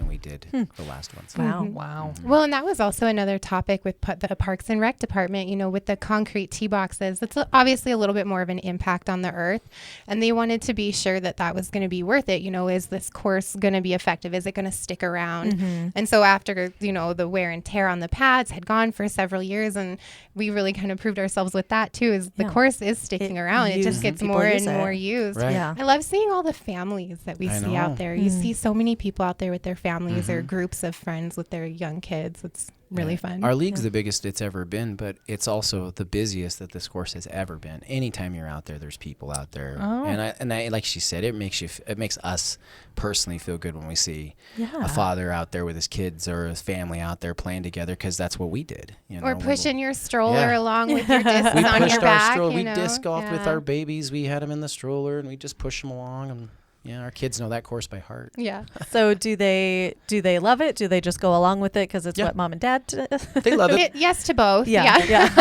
we did the last ones. Wow. Wow. Well, and that was also another topic with the Parks and Rec department, with the concrete tee boxes. It's obviously a little bit more of an impact on the earth. And they wanted to be sure that was going to be worth it. Is this course going to be effective? Is it going to stick around? And so after, the wear and tear on the pads had gone for several years, and we really kind of proved ourselves with that too, is the course is sticking around. It just gets people more use and it. more used. Right. Yeah. I love seeing all the families that we I see know. out there. You see so many people out there with their families or groups of friends with their young kids. It's really fun. Our league's the biggest it's ever been, but it's also the busiest that this course has ever been. Anytime you're out there, there's people out there, and I like she said, it makes us personally feel good when we see a father out there with his kids or his family out there playing together, because that's what we did. Or pushing your stroller Yeah. along with your discs We on pushed your our back. stroller. you We know? disc golfed with Yeah. our babies. We had them in the stroller, and we just pushed them along. And our kids know that course by heart. Yeah. So do they love it? Do they just go along with it because it's Yeah. what mom and dad They love it. Yes to both. Yeah.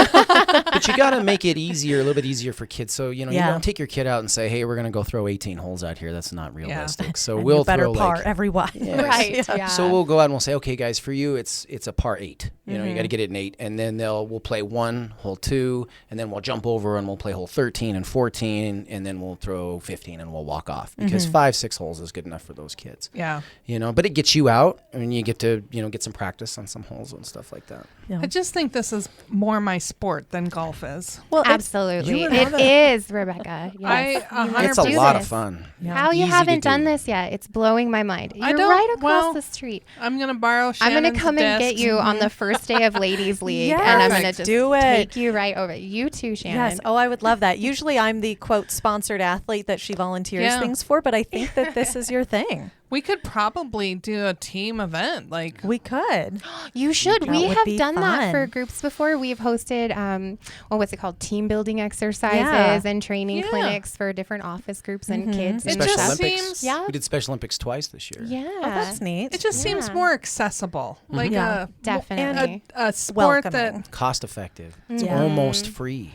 But you got to make it easier, a little bit easier for kids. So, you Yeah. don't take your kid out and say, hey, we're going to go throw 18 holes out here. That's not realistic. So And we'll you better throw par like, every one. Yes. Right. Yeah. So we'll go out and we'll say, okay, guys, for you, it's a par 8. You got to get it in 8. And then we'll play 1, hole 2, and then we'll jump over and we'll play hole 13 and 14, and then we'll throw 15 and we'll walk off. Because 5, 6 holes is good enough for those kids. Yeah. But it gets you out, and you get to, get some practice on some holes and stuff like that. Yeah. I just think this is more my sport than golf is. Well, Absolutely. You would It love is, Rebecca. Yes. I You 100% It's a do lot this. of fun. How you Easy to haven't done do. this yet? It's blowing my mind. You're don't- right across well, the street. I'm going to borrow I'm Shannon's going to come and get discs. you on the first day of Ladies League, Yes, and I'm going to just do it. take you right over. You too, Shannon. Yes. Oh, I would love that. Usually I'm the quote sponsored athlete that she volunteers Yeah. things for, but I think that this is your thing. We could probably do a team event. Like, We could. You should. That We would have be done that for fun. groups before. We've hosted, what's it called? Team building exercises Yeah. and training Yeah. clinics for different office groups and kids. It and just stuff. Olympics. seems- Yeah. We did Special Olympics twice this year. Yeah. Oh, that's neat. it just seems Yeah. more accessible. Like Yeah. Definitely. a sport Welcoming. that, Cost effective. It's Yeah. almost free.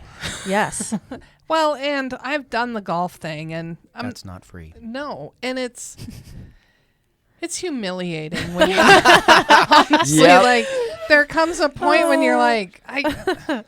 Yes. well, and I've done the golf thing, and That's not free. no, and it's humiliating when you honestly Yep. like there comes a point when you're like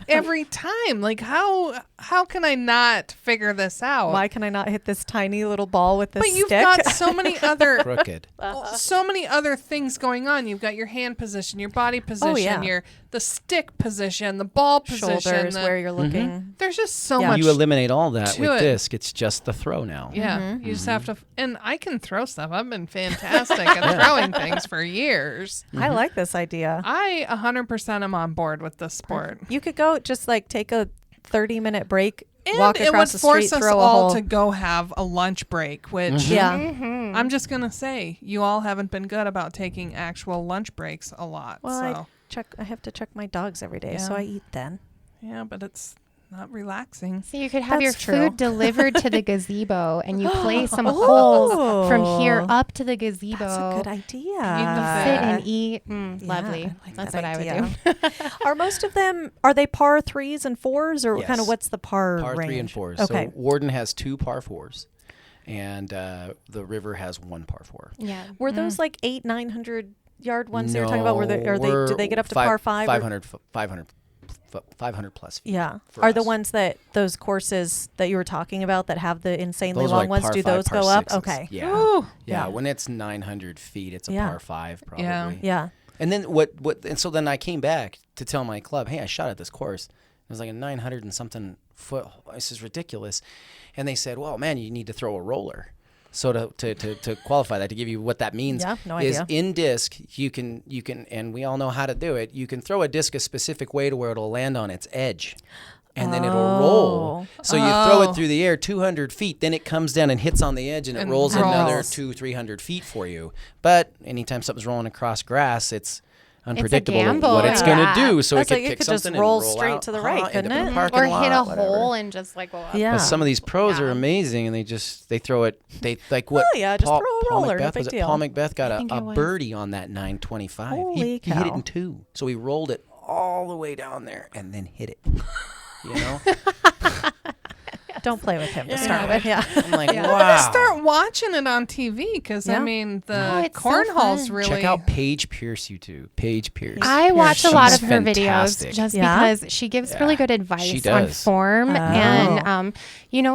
every time like how can I not figure this out? Why can I not hit this tiny little ball with this but you've stick? got so many other Crooked. so many other things going on. You've got your hand position, your body position, yeah. the stick position, the ball position. Shoulders where you're looking. There's just so Yeah. much. You eliminate all that to with it. disc. It's just the throw now. Yeah, you just have to, and I can throw stuff. I've been fantastic at throwing things for years. I like this idea. I 100% am on board with this sport. You could go just like take a 30-minute break, And walk it would across the force street, us throw a all hole. to go have a lunch break, which Yeah. I'm just going to say, you all haven't been good about taking actual lunch breaks a lot. Well, so, I have to check my dogs every day, so Yeah. I eat then. yeah, but it's not relaxing. So you could have your That's true. food delivered to the gazebo, and you play some holes from here up to the gazebo. That's a good idea. Sit and eat. Yeah, Lovely. I like That's that what I idea. would do. Are most of them, are they par 3s and 4s, or Yes. kind of what's the par Par range? 3 and 4s. Okay. So Warden has 2 par 4s. and the river has one par 4. Yeah. Were those like 800-900 yard ones they were talking No, about? Do they get up to par 5? 500 plus feet. Yeah. for Are the us. ones those courses that you were talking about that have the insanely Those are long like ones? par Do 5, those par go up? 6s. Okay. Yeah. Ooh. Yeah. Yeah. When it's 900 feet, it's a Yeah. par 5 probably. Yeah. Yeah. And then and so then I came back to tell my club, hey, I shot at this course. It was like a 900 and something foot. This is ridiculous. And they said, well, man, you need to throw a roller. So to qualify that, to give you what that means, Yeah, no is idea. in disc, you can, and we all know how to do it. You can throw a disc a specific way to where it'll land on its edge. And then it'll roll. So you throw it through the air 200 feet, then it comes down and hits on the edge, and it And rolls rolls. another 200-300 feet for you. But anytime something's rolling across grass, it's unpredictable gamble, what it's yeah. going to do. So That's it like could it kick could just something roll and roll straight out, to the right, end couldn't up in a it? parking Or lot, hit a whatever. hole and just like go up. Yeah. But some of these pros are Yeah. amazing, and they throw it. They like what? Oh, yeah, just Paul, throw a Paul roller, no Macbeth, big was it deal. Paul Macbeth got think a it was. birdie on that 925. Holy He hit it cow. in 2, so he rolled it all the way down there and then hit it. You know, Don't play with him to start with. Yeah. I'm like, Yeah. wow. Start watching it on TV because Yeah. I mean Oh, the it's so cornhole's fun. really. Check out Paige Pierce YouTube. Paige Pierce. I watch a lot of She's her fantastic. videos just Yeah? because she gives Yeah. really good She advice on does. form, Oh. and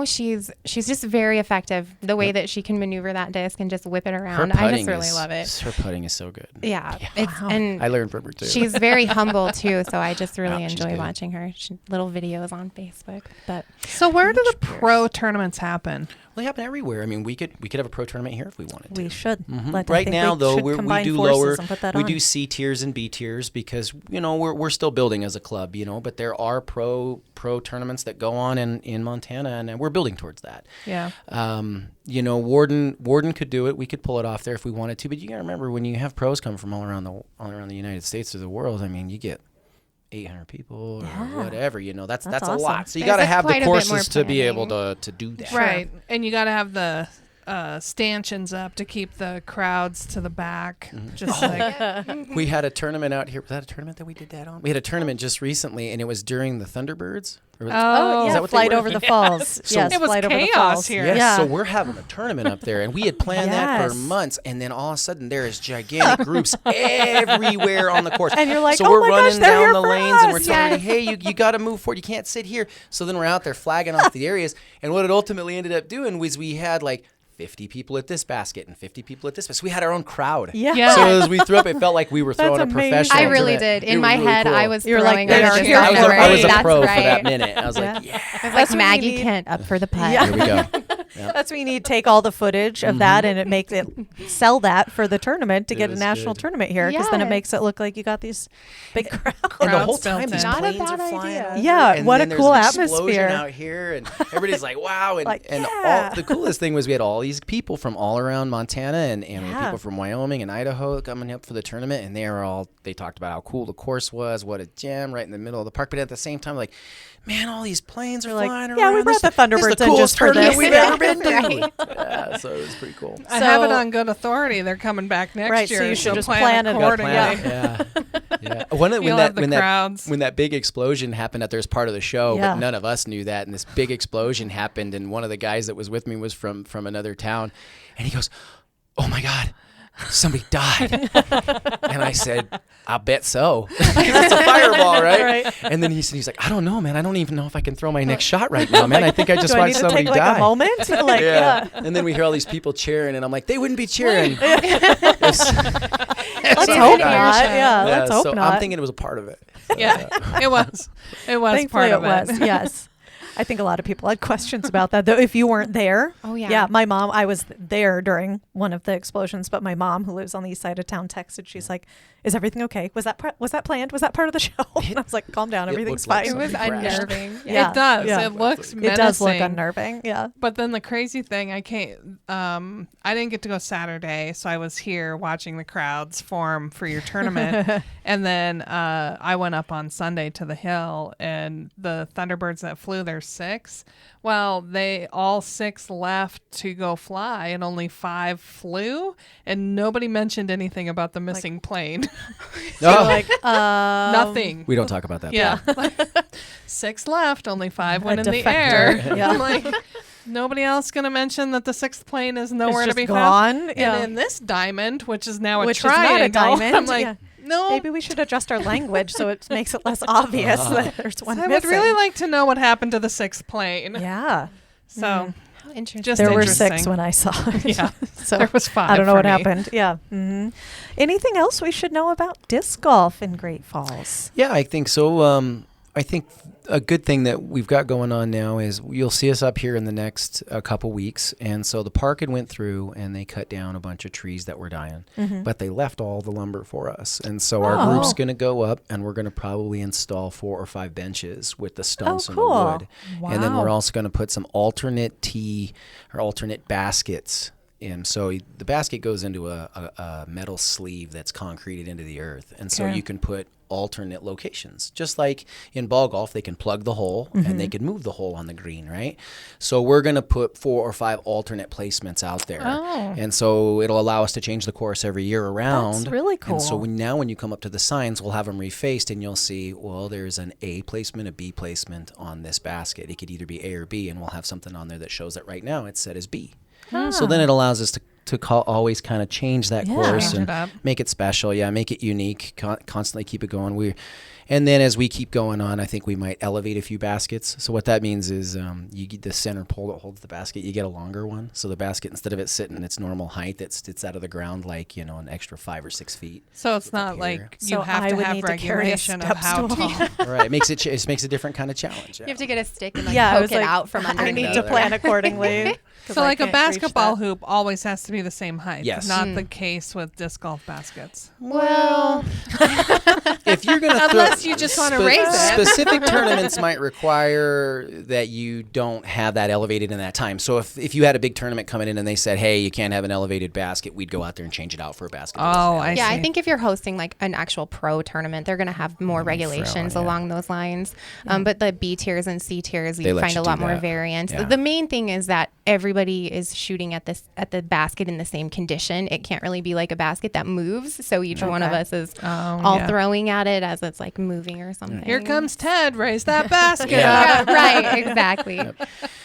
she's just very effective. The way that she can maneuver that disc and just whip it Her around, I putting just really is, love it. Her putting is so good. Yeah, Wow. and I learned from her too. she's very humble too. So I just really Yeah, she's enjoy good. watching her little videos on Facebook. But So where do the pro tournaments happen? Well, they happen everywhere. I mean, we could have a pro tournament here if we wanted to. We should. Mhm. I Right think now, we though, should we combine do forces lower. and put that We on. do C tiers and B tiers because we're still building as a club, but there are pro tournaments that go on in Montana, and we're building towards that. Yeah. Warden could do it. We could pull it off there if we wanted to. But you got to remember, when you have pros come from all around the United States or the world, I mean, you get 800 people or whatever. That's That's a awesome. lot. So you There's got to have quite the a bit more courses to be able planning. to do that. Right. And you got to have the stanchions up to keep the crowds to the back. Just like We had a tournament out here. Was that a tournament that we did that on? We had a tournament just recently, and it was during the Thunderbirds. Oh, Oh, yeah, that what they flight were? over the falls. So- Yes, It was flight over the chaos falls. here. Yes, Yeah. so we're having a tournament up there, and we had planned that for Yes. months, and then all of a sudden there is gigantic groups everywhere on the course. And you're like, so "Oh we're my gosh, running they're down here the for lanes, and we're us." telling Yes. you, hey, you got to move forward. You can't sit here. So then we're out there flagging off the areas, and what it ultimately ended up doing was we had like 50 people at this basket and 50 people at this basket. So we had our own crowd. Yeah. Yeah. So as we threw up, it felt like we were throwing a amazing. professional I really tournament. did. It In was my really head, cool. I was You were like, throwing "They're over here the for center. I was a That's pro right. for that minute. I was Yeah. like, yeah. It was That's like what we Maggie need. Kent up for the putt. Yeah. Here we go. That's when you need to take all the footage of that and it makes it sell that for the tournament to It get a was national good. tournament here because then it Yes. makes it look like you got these big crowds. And the whole Crowds built time these in. Not a planes bad are flying idea. over, Yeah, and what then a there's cool an explosion atmosphere. out here, and everybody's like, wow. And, Like, and yeah. all, the coolest thing was we had all these people from all around Montana and we had Yeah. people from Wyoming and Idaho coming up for the tournament, and they talked about how cool the course was, what a gem right in the middle of the park, but at the same time, like, man, all these planes are You're like, flying around. yeah, we brought This the is Thunderbirds the in coolest just for tournament this. we've Yeah. ever been to. Right. Yeah, so it was pretty cool. I have it So- on good authority. They're coming back next Right, year. so you should just plan plan it. accordingly. Yeah. Yeah. When You'll have the crowds. when that big explosion happened out there's part of the show, Yeah. but none of us knew that. And this big explosion happened, and one of the guys that was with me was from another town, and he goes, "Oh my God, somebody died." And I said, "I bet so." Because it's a fireball, right? Right. And then he's like, "I don't know, man. I don't even know if I can throw my next shot right now, man. I think I just Do I need watched to somebody take like die." a moment? Like, yeah. And then we hear all these people cheering, and I'm like, they wouldn't be cheering. Let's It's hope an air not. show. Yeah, let's hope so not. I'm thinking it was a part of it. Yeah, it was. It was Thankfully, part of it was. Yes. I think a lot of people had questions about that, though. If you weren't there, Oh, yeah. yeah. My mom, I was there during one of the explosions, but my mom, who lives on the east side of town, texted. She's like, "Is everything okay? Was that planned? Was that part of the show?" And I was like, "Calm down, It everything's looked like fine." It was Somebody crashed. unnerving. Yeah. It does. Yeah. It looks It menacing. does look unnerving. Yeah. But then the crazy thing, I didn't get to go Saturday, so I was here watching the crowds form for your tournament. And then I went up on Sunday to the hill, and the Thunderbirds that flew, there's 6. Well, they all 6 left to go fly, and only 5 flew, and nobody mentioned anything about the missing plane. Oh, Like, Nothing. we don't talk about that. Yeah. 6 left, only 5 went A in the defector. air. Yeah. I'm like, Nobody else going to mention that the sixth plane is nowhere to just be gone. found. Yeah. And in this diamond, which is now Which a is not triangle, a diamond. I'm like, Yeah. no. Maybe we should adjust our language so it makes it less obvious that there's one I missing. would really like to know what happened to the sixth plane. Yeah. So How interesting. just There were interesting. 6 when I saw it. Yeah. So There was 5 I don't know for what me. happened. Yeah. Anything else we should know about disc golf in Great Falls? Yeah, I think so. I think a good thing that we've got going on now is you'll see us up here in the next couple weeks. And so the park had went through and they cut down a bunch of trees that were dying, but they left all the lumber for us. And so our group's going to go up and we're going to probably install 4 or 5 benches with the stumps and the cool. wood. And then we're also going to put some alternate tee or alternate baskets. And so the basket goes into a metal sleeve that's concreted into the earth. And so you can put alternate locations. Just like in ball golf, they can plug the hole and they can move the hole on the green, right? So we're going to put 4 or 5 alternate placements out there. And so it'll allow us to change the course every year around. That's really cool. And so now when you come up to the signs, we'll have them refaced and you'll see, well, there's an A placement, a B placement on this basket. It could either be A or B, and we'll have something on there that shows that right now it's set as B. So then it allows us to always kind of change that course Change it and up. make it special. Yeah, make it unique. Constantly keep it going. And then as we keep going on, I think we might elevate a few baskets. So what that means is you get the center pole that holds the basket. You get a longer one. So the basket, instead of it sitting its normal height, it's out of the ground like an extra 5 or 6 feet. So it's up not here. like you So have I to would have need to carry a regulation of step how stool. tall. Right. It makes a different kind of challenge. You have to get a stick and like Yeah, I poke was it like, out from I underneath. need to plan accordingly. 'cause So I like a can't reach basketball that. hoop always has to be the same height. Yes. Not the case with disc golf baskets. Well, If you're gonna Unless you just wanna raise it. Specific tournaments might require that you don't have that elevated in that time. So if you had a big tournament coming in and they said, hey, you can't have an elevated basket, we'd go out there and change it out for a basket. that Oh, doesn't have I yeah, see. I think if you're hosting like an actual pro tournament, they're going to have more regulations yeah. along those lines. But the B tiers and C tiers, They you let find you a do lot more that. variance. Yeah. The main thing is that everybody is shooting at the basket in the same condition. It can't really be like a basket that moves. So each one of us is all yeah. throwing at it as it's like moving or something. Here comes Ted. Raise that basket Yeah. up. Yeah, right, exactly.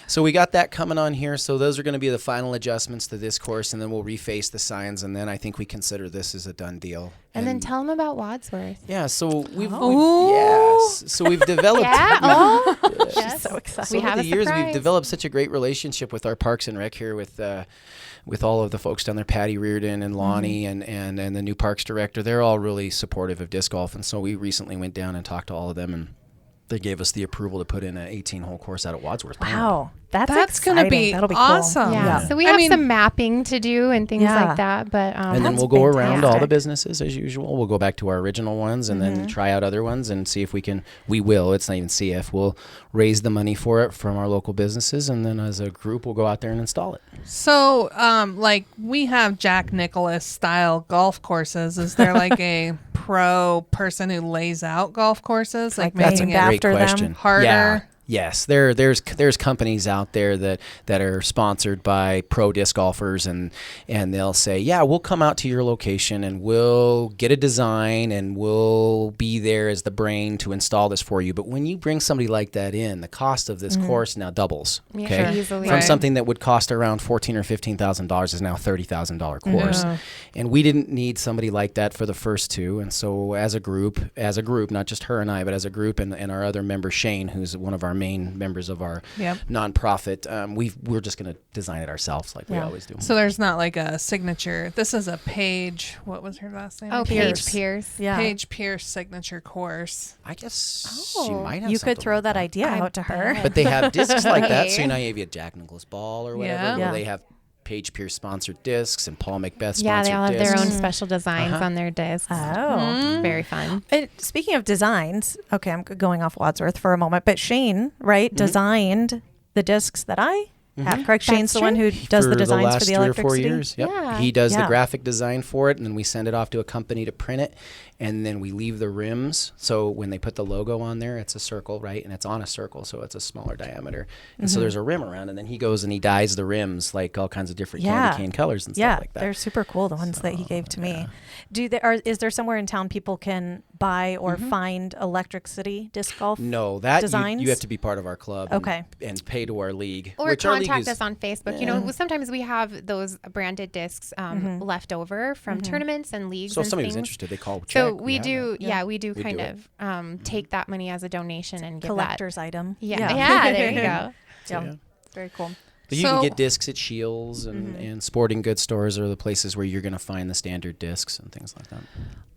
So we got that coming on here. So those are going to be the final adjustments to this course, and then we'll reface the signs, and then I think we consider this as a done deal. And then tell them about Wadsworth. Yeah, so Oh. so we've developed. Yeah. Oh, yes. So excited. So We over have the a years, we've surprise. developed such a great relationship with our Parks and Rec here with all of the folks down there, Patty Reardon and Lonnie and the new Parks Director. They're all really supportive of disc golf. And so we recently went down and talked to all of them, and they gave us the approval to put in an 18-hole course out at Wadsworth. Wow. That's going to exciting. be That'll be awesome. Cool. Yeah. So we I have mean- some mapping to do and things Yeah. like that. But And then That's we'll go around all the fantastic. businesses as usual. We'll go back to our original ones and then try out other ones and see if it's not even see if, we'll raise the money for it from our local businesses. And then as a group, we'll go out there and install it. So, like we have Jack Nicklaus style golf courses. Is there like a pro person who lays out golf courses, like That's making a it great after them. question. harder? Yeah. Yes, there's companies out there that are sponsored by pro disc golfers, and they'll say, yeah, we'll come out to your location and we'll get a design and we'll be there as the brain to install this for you. But when you bring somebody like that in, the cost of this course now doubles. Yeah, Okay, sure. Easily. from Right. something that would cost around $14,000 or $15,000 is now $30,000 course, and we didn't need somebody like that for the first two. And so as a group, not just her and I, but as a group, and our other member Shane, who's one of our main members of our nonprofit, we're just going to design it ourselves like we always do. So there's not like a signature. This is a Paige. What was her last name? Oh, Pierce. Paige Pierce. Yeah. Paige Pierce signature course. I guess she might have You could something throw like that idea I out to her. bet. But they have discs like that, so Okay. you know you have a Jack Nicklaus ball or whatever, Yeah. where Yeah. they have Paige Pierce sponsored discs and Paul Macbeth sponsored Yeah, they all have their discs. own special designs on their discs. Oh. Very fun. And speaking of designs, okay, I'm going off Wadsworth for a moment, but Shane, right, designed the discs that I have. Correct? Shane's the one who does for the designs last for the 3 or electric 4 city? years. Yep. Yeah. He does the Yeah. graphic design for it, and then we send it off to a company to print it, and then we leave the rims. So when they put the logo on there, it's a circle, right? And it's on a circle, so it's a smaller diameter. And so there's a rim around, and then he goes and he dyes the rims like all kinds of different Yeah. candy cane colors and Yeah, stuff like that. they're super cool, the ones that he gave to me. Is there somewhere in town people can buy or find Electric City disc golf? No, that designs? you have to be part of our club Okay. and pay to our league. Or which our league's contact use- us on Facebook. You know, sometimes we have those branded discs left over from tournaments and leagues. So if and somebody was things. interested, they call. So check. we have do, that. yeah, we do We kind do of take that money as a donation and give Collector's item. Yeah, there you go. So, Yeah. Very cool. But you So- can get discs at Shields and sporting goods stores are the places where you're going to find the standard discs and things like that.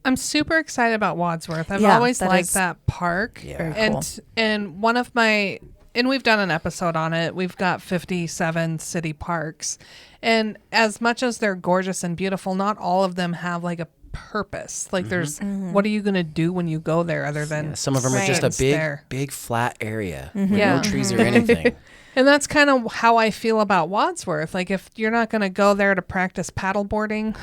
I'm super excited about Wadsworth. I've Yeah, always that liked is that park. Yeah. Very and cool. and one of my and we've done an episode on it. We've got 57 city parks. And as much as they're gorgeous and beautiful, not all of them have like a purpose. Like there's what are you going to do when you go there other than Yeah, some of them are just a Right. big, There. big flat area with Yeah. no trees or anything. And that's kind of how I feel about Wadsworth. Like if you're not going to go there to practice paddleboarding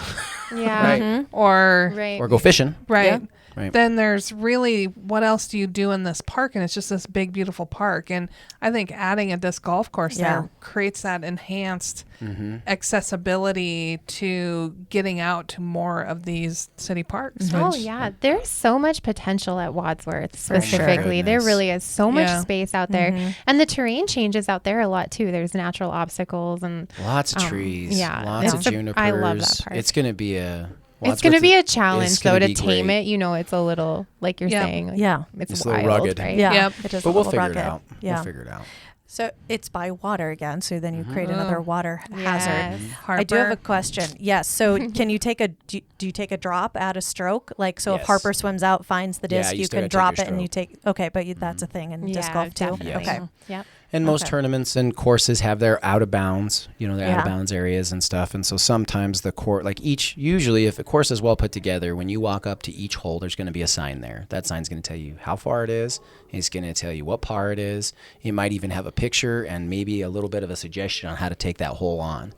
Yeah. Right. or Right. Or go fishing. right, Right. then there's really what else do you do in this park? And it's just this big, beautiful park. And I think adding a disc golf course Yeah. there creates that enhanced accessibility to getting out to more of these city parks. Oh which- yeah, there's so much potential at Wadsworth sure. specifically. There Goodness. really is so much Yeah. space out there, and the terrain changes out there a lot too. There's natural obstacles and Lots of trees. yeah, Lots it's of a- junipers. I love that park. It's going to be a. it's going to Wadsworth be a is challenge gonna though to be tame great. it. You know, it's a little like you're Yeah. saying. Like, Yeah. it's a little wild, rugged. right? Yeah. Yep. It is But a we'll little figure rugged. it out. Yeah. We'll figure it out. So it's by water again. So then you create another water hazard. Yes. Harper. I do have a question. Yes. So can you take do you take a drop at a stroke? Like, so if Yes. Harper swims out, finds the Yeah, disc, you you still can gotta take drop your it and you stroke. take. Okay, but that's a thing in disc golf too. definitely. Okay. Yep. And most Okay. tournaments and courses have their out of bounds, their out Yeah. of bounds areas and stuff. And so sometimes the court, usually if a course is well put together, when you walk up to each hole, there's going to be a sign there. That sign's going to tell you how far it is. It's going to tell you what par it is. It might even have a picture and maybe a little bit of a suggestion on how to take that hole on.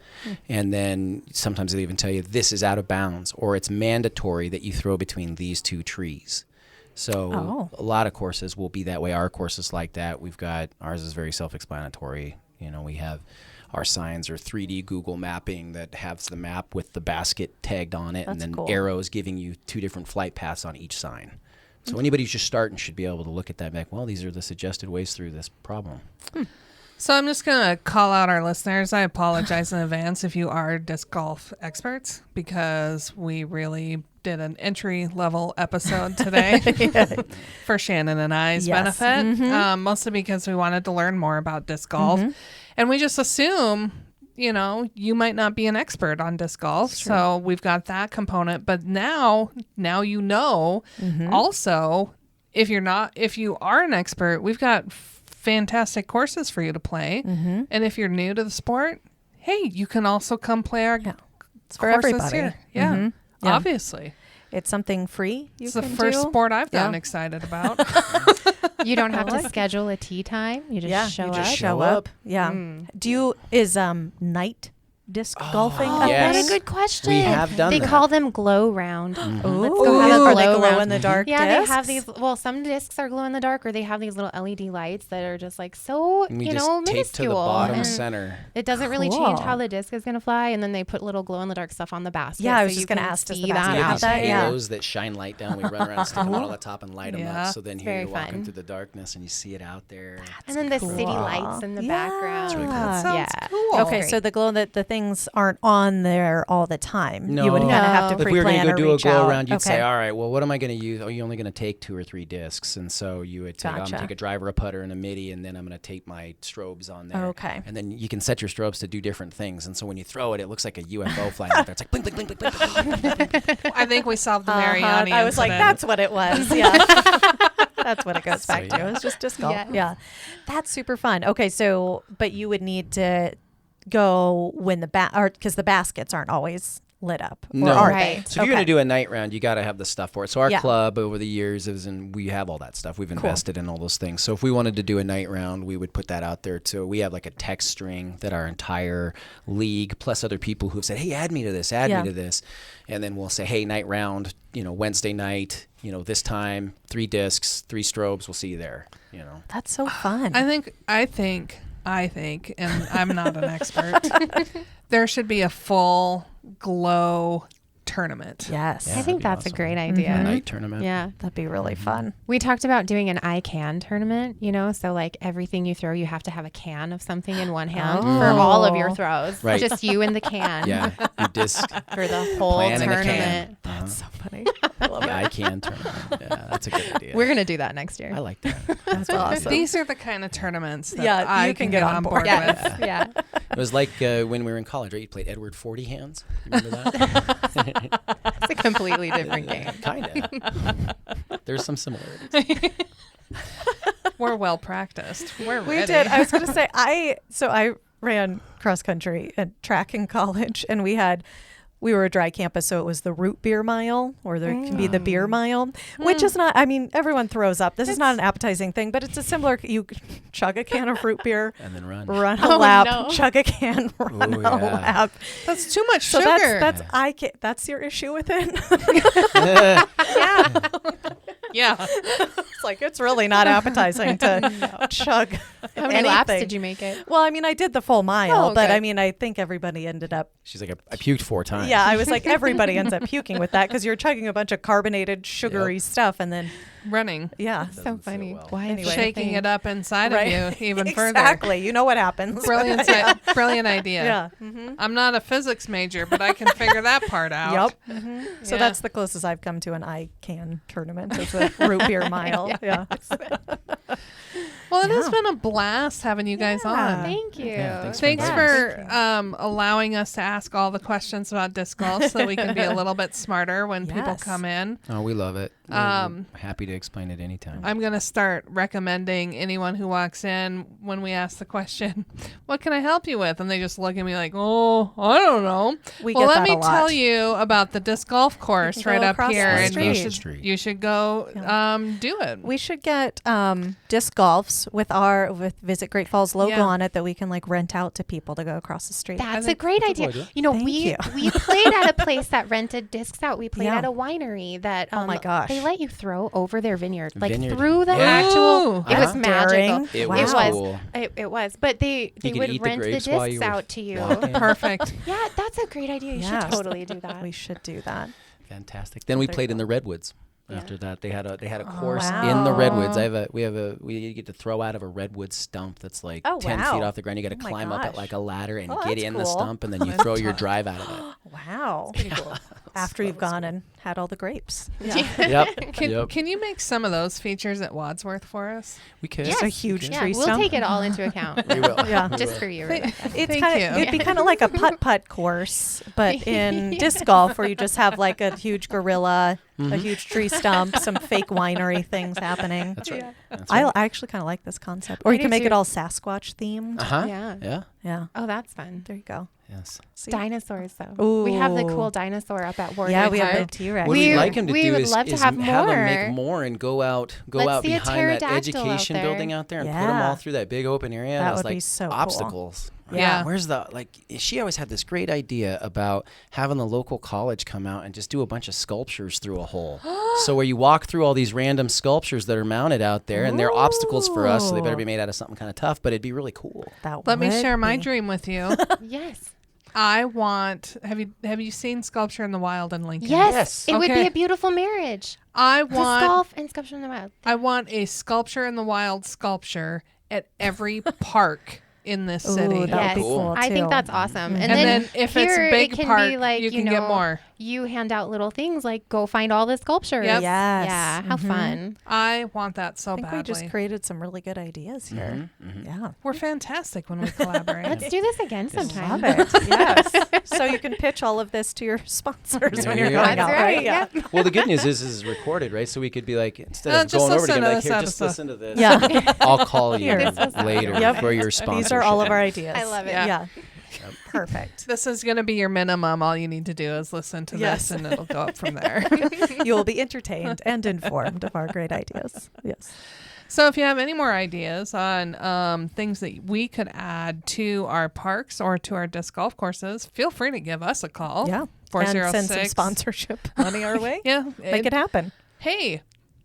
And then sometimes they even tell you this is out of bounds or it's mandatory that you throw between these two trees. So a lot of courses will be that way. Our course is like that. Ours is very self-explanatory. We have our signs are 3D Google mapping that has the map with the basket tagged on it, That's and then cool. arrows giving you 2 different flight paths on each sign. So anybody who's just starting should be able to look at that and be like, well, these are the suggested ways through this problem. So I'm just going to call out our listeners. I apologize in advance if you are disc golf experts because we really did an entry level episode today for Shannon and I's Yes. benefit, mostly because we wanted to learn more about disc golf. And we just assume, you might not be an expert on disc golf. So we've got that component. But now you know, also, if you are an expert, we've got fantastic courses for you to play. And if you're new to the sport, hey, you can also come play our It's for courses everybody. here. Yeah, Yeah. obviously. It's something free. It's the first sport I've gotten excited about. You don't have like to it. schedule a tee time. You just show you up. just Show show up. up. Yeah. Is night disc golfing a yes. thing? What a good question. We have done They that. call them glow round. Ooh, Let's go have a are they glow glow round. in the dark Yeah, discs? they have these. Well, some discs are glow in the dark, or they have these little LED lights that are just like so, And we you just know, tape minuscule. to the bottom and center. it doesn't really change Cool. how the disc is going to fly, and then they put little glow in the dark stuff on the basket. Yeah, I was so just you gonna can ask, does the see basket We have have Out that, these yeah. halos that shine light down. We run around, stick them on the top and light them Yeah. up. So then It's here very you're walking fun. through the darkness and you see it out there. And then the city lights in the background. really cool. That sounds yeah. cool. Okay, Great. so the things aren't on there all the time. No. You would kind of have to If we were pre-plan going or to go do a reach glow out. around, you'd okay. say, all right, well, what am I going to use? Oh, you're only going to take 2 or 3 discs. And so you would take, I'm Gotcha. going to take a driver, a putter, and a midi, and then I'm going to tape my strobes on there. Okay. And then you can set your strobes to do different things. And so when you throw it, it looks like a UFO flying out there. It's like blink, blink, blink, blink, blink, blink, blink. I think we solved the Mariani I was like, incident. that's what it was. Yeah. That's what it goes back to. yeah. It was just disc golf. Yes. Yeah. That's super fun. Okay, so but you would need to go when because the baskets aren't always lit up. Or No. are Right. they? So if you're going to do a night round, you got to have the stuff for it. So our Yeah. club over the years we have all that stuff. We've invested in all those things. So if we wanted to do a night round, we would put that out there too. We have like a text string that our entire league plus other people who've said, "Hey, add me to this, add Yeah. me to this," and then we'll say, "Hey, night round, Wednesday night, this time, 3 discs, 3 strobes. We'll see you there." That's so fun. I think, and I'm not an expert, there should be a full glow tournament. Yes. Yeah, I think that'd that's be a awesome. great idea. Night tournament. Yeah. That'd be really fun. We talked about doing an I can tournament, so like everything you throw, you have to have a can of something in one hand for all of your throws. Right. Just you and the can Yeah. You disc. for the whole Planning a can. tournament. That's so funny. Yeah, I can tournament. Yeah, that's a good idea. We're going to do that next year. I like that. That's awesome. These are the kind of tournaments that Yeah, I you can get on board with. Yes. Yeah. It was like when we were in college, right? You played Edward 40 Hands. You remember that? It's a completely different game. Kind of. There's some similarities. We're well practiced. We're We ready. did. I was going to say, I ran cross country and track in college, and we were a dry campus, so it was the root beer mile, or there can be the beer mile, which is not, I mean, everyone throws up. This is not an appetizing thing, but it's a similar, you chug a can of root beer, And then run. run a Oh, lap, no. chug a can, run Ooh, a yeah. lap. That's too much So sugar. that's your issue with it? yeah. It's like, it's really not appetizing to chug How many laps anything. did you make it? Well, I mean, I did the full mile, Oh, but good. I mean, I think everybody ended up. She's like, I puked 4 times. Yeah, I was like, everybody ends up puking with that because you're chugging a bunch of carbonated, sugary stuff, and then Running. yeah, Doesn't So feel funny. well. Why is Anyway. that a Shaking thing? it up inside Right. of you even further. exactly. You know what happens? Brilliant, brilliant idea. Yeah. Mm-hmm. I'm not a physics major, but I can figure that part out. Yep. Mm-hmm. So Yeah. that's the closest I've come to an I can tournament. Is a root beer mile. Yeah. Well, it has Yeah. been a blast having you guys on. Thank you. Yeah, thanks Thanks Yeah, for allowing us to ask all the questions about disc golf so we can be a little bit smarter when people Yes. come in. Oh, we love it. We're happy to explain it anytime. I'm going to start recommending anyone who walks in when we ask the question, what can I help you with? And they just look at me like, oh, I don't know. We Well, get let that me a lot. tell you about the disc golf course can go right up across here. the And street. you should go do it. We should get disc golfs with Visit Great Falls logo Yeah. on it that we can like rent out to people to go across the street. That's a think great that's a idea. good idea. Thank we you. we played at a place that rented discs out. We played Yeah. at a winery that Oh my gosh. they let you throw over their vineyard, like Vineyard. through the Yeah. actual. Ooh. It was That's magical. daring. It Wow. was was. cool. It was, but they You could would eat the rent the grapes while you discs were out to you. walking. Perfect. Yeah, that's a great idea. You Yes. should totally do that. We should do that. Fantastic. Then we Very played in cool. the redwoods. Yeah. After that, they had a course wow. in the redwoods. We get to throw out of a redwood stump that's like Oh, 10 wow. feet off the ground. You got to Oh my climb up it gosh. like a ladder and Oh, get that's in the cool. stump, and then you throw your drive out of it. Wow. Pretty cool. After you've gone and had all the grapes. Yeah. Yep. Can you make some of those features at Wadsworth for us? We could. Just a huge Yeah, tree we'll stump. take it all into account. We will. Yeah. We Just will. for you, Thank- Rebecca. It's Thank kinda, you. It'd be kind of like a putt-putt course, but in disc golf where you just have like a huge gorilla, a huge tree stump, some fake winery things happening. That's right. That's I right. actually kind of like this concept. Or I you do can make too. it all Sasquatch themed. Uh-huh. Yeah. Yeah. Yeah. Oh, that's fun. There you go. Yes. See? Dinosaurs, though. We have the Ooh. cool dinosaur up at Warden. Yeah, we have the Park. T-Rex. What We- we'd like him to we do would is, love to is have have them make more. more and go out Let's see a behind that pterodactyl out education there. building out there and put them Yeah. all through that big open area. That It's would like be so cool. obstacles. Yeah. Where's the she always had this great idea about having the local college come out and just do a bunch of sculptures through a hole. So where you walk through all these random sculptures that are mounted out there, and they're obstacles for us, so they better be made out of something kind of tough, but it'd be really cool. That Let me would share my be. dream with you. Yes. I want. Have you seen Sculpture in the Wild in Lincoln? Yes. Yes. It would be Okay. a beautiful marriage. I Disc want. golf and Sculpture in the Wild. I want a Sculpture in the Wild sculpture at every park in this Ooh, city. that would Yes. be cool I too. think that's awesome. And, And then if it's here big it can park, be like, you can get more. You hand out little things like go find all the sculptures. Yep. Yes. Yeah. How fun. I want that so I think we badly. just created some really good ideas here. Yeah. We're fantastic when we collaborate. Let's do this again sometime. Love it. Yes. So you can pitch all of this to your sponsors when There you're you go. going That's out, right. Yeah. Yep. Well, the good news is this is recorded, right? So we could be like, instead of just going over to listen get to like, this here, just episode. listen to this. Yeah. I'll call you Here. later Yep. for your sponsorship. These are all of our ideas. I love it. Yeah. Perfect. This is going to be your minimum. All you need to do is listen to Yes. this, and it'll go up from there. You will be entertained and informed of our great ideas. Yes. So if you have any more ideas on things that we could add to our parks or to our disc golf courses, feel free to give us a call. Yeah. 406. And send some sponsorship money our way. Yeah. Make it happen. Hey,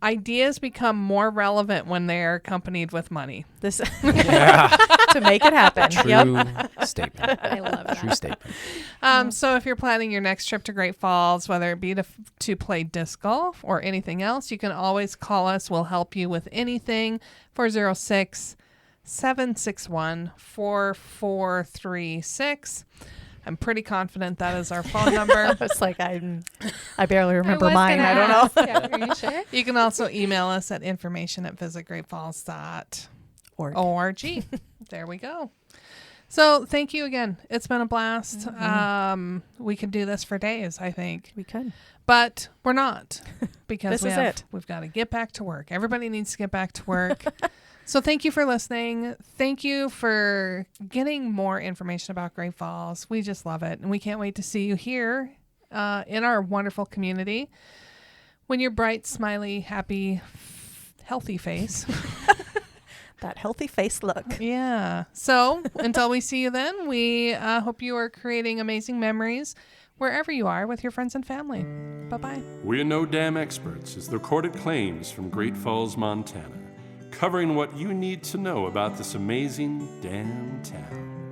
Ideas become more relevant when they are accompanied with money. This to make it happen. Yep. True statement. I love that. True statement. So if you're planning your next trip to Great Falls, whether it be to play disc golf or anything else, you can always call us. We'll help you with anything. 406-761-4436. I'm pretty confident that is our phone number. It's like I barely remember was mine. gonna I don't know. ask. Yeah, are you sure? You can also email us at information@visitgreatfalls.org. There we go. So thank you again. It's been a blast. We could do this for days, I think. We could. But we're not, because This is it. we've got to get back to work. Everybody needs to get back to work. So thank you for listening. Thank you for getting more information about Great Falls. We just love it. And we can't wait to see you here in our wonderful community when your bright, smiley, happy, healthy face. That healthy face look. Yeah. So until we see you then, we hope you are creating amazing memories wherever you are with your friends and family. Bye-bye. We're no damn experts as the recorded claims from Great Falls, Montana, covering what you need to know about this amazing damn town.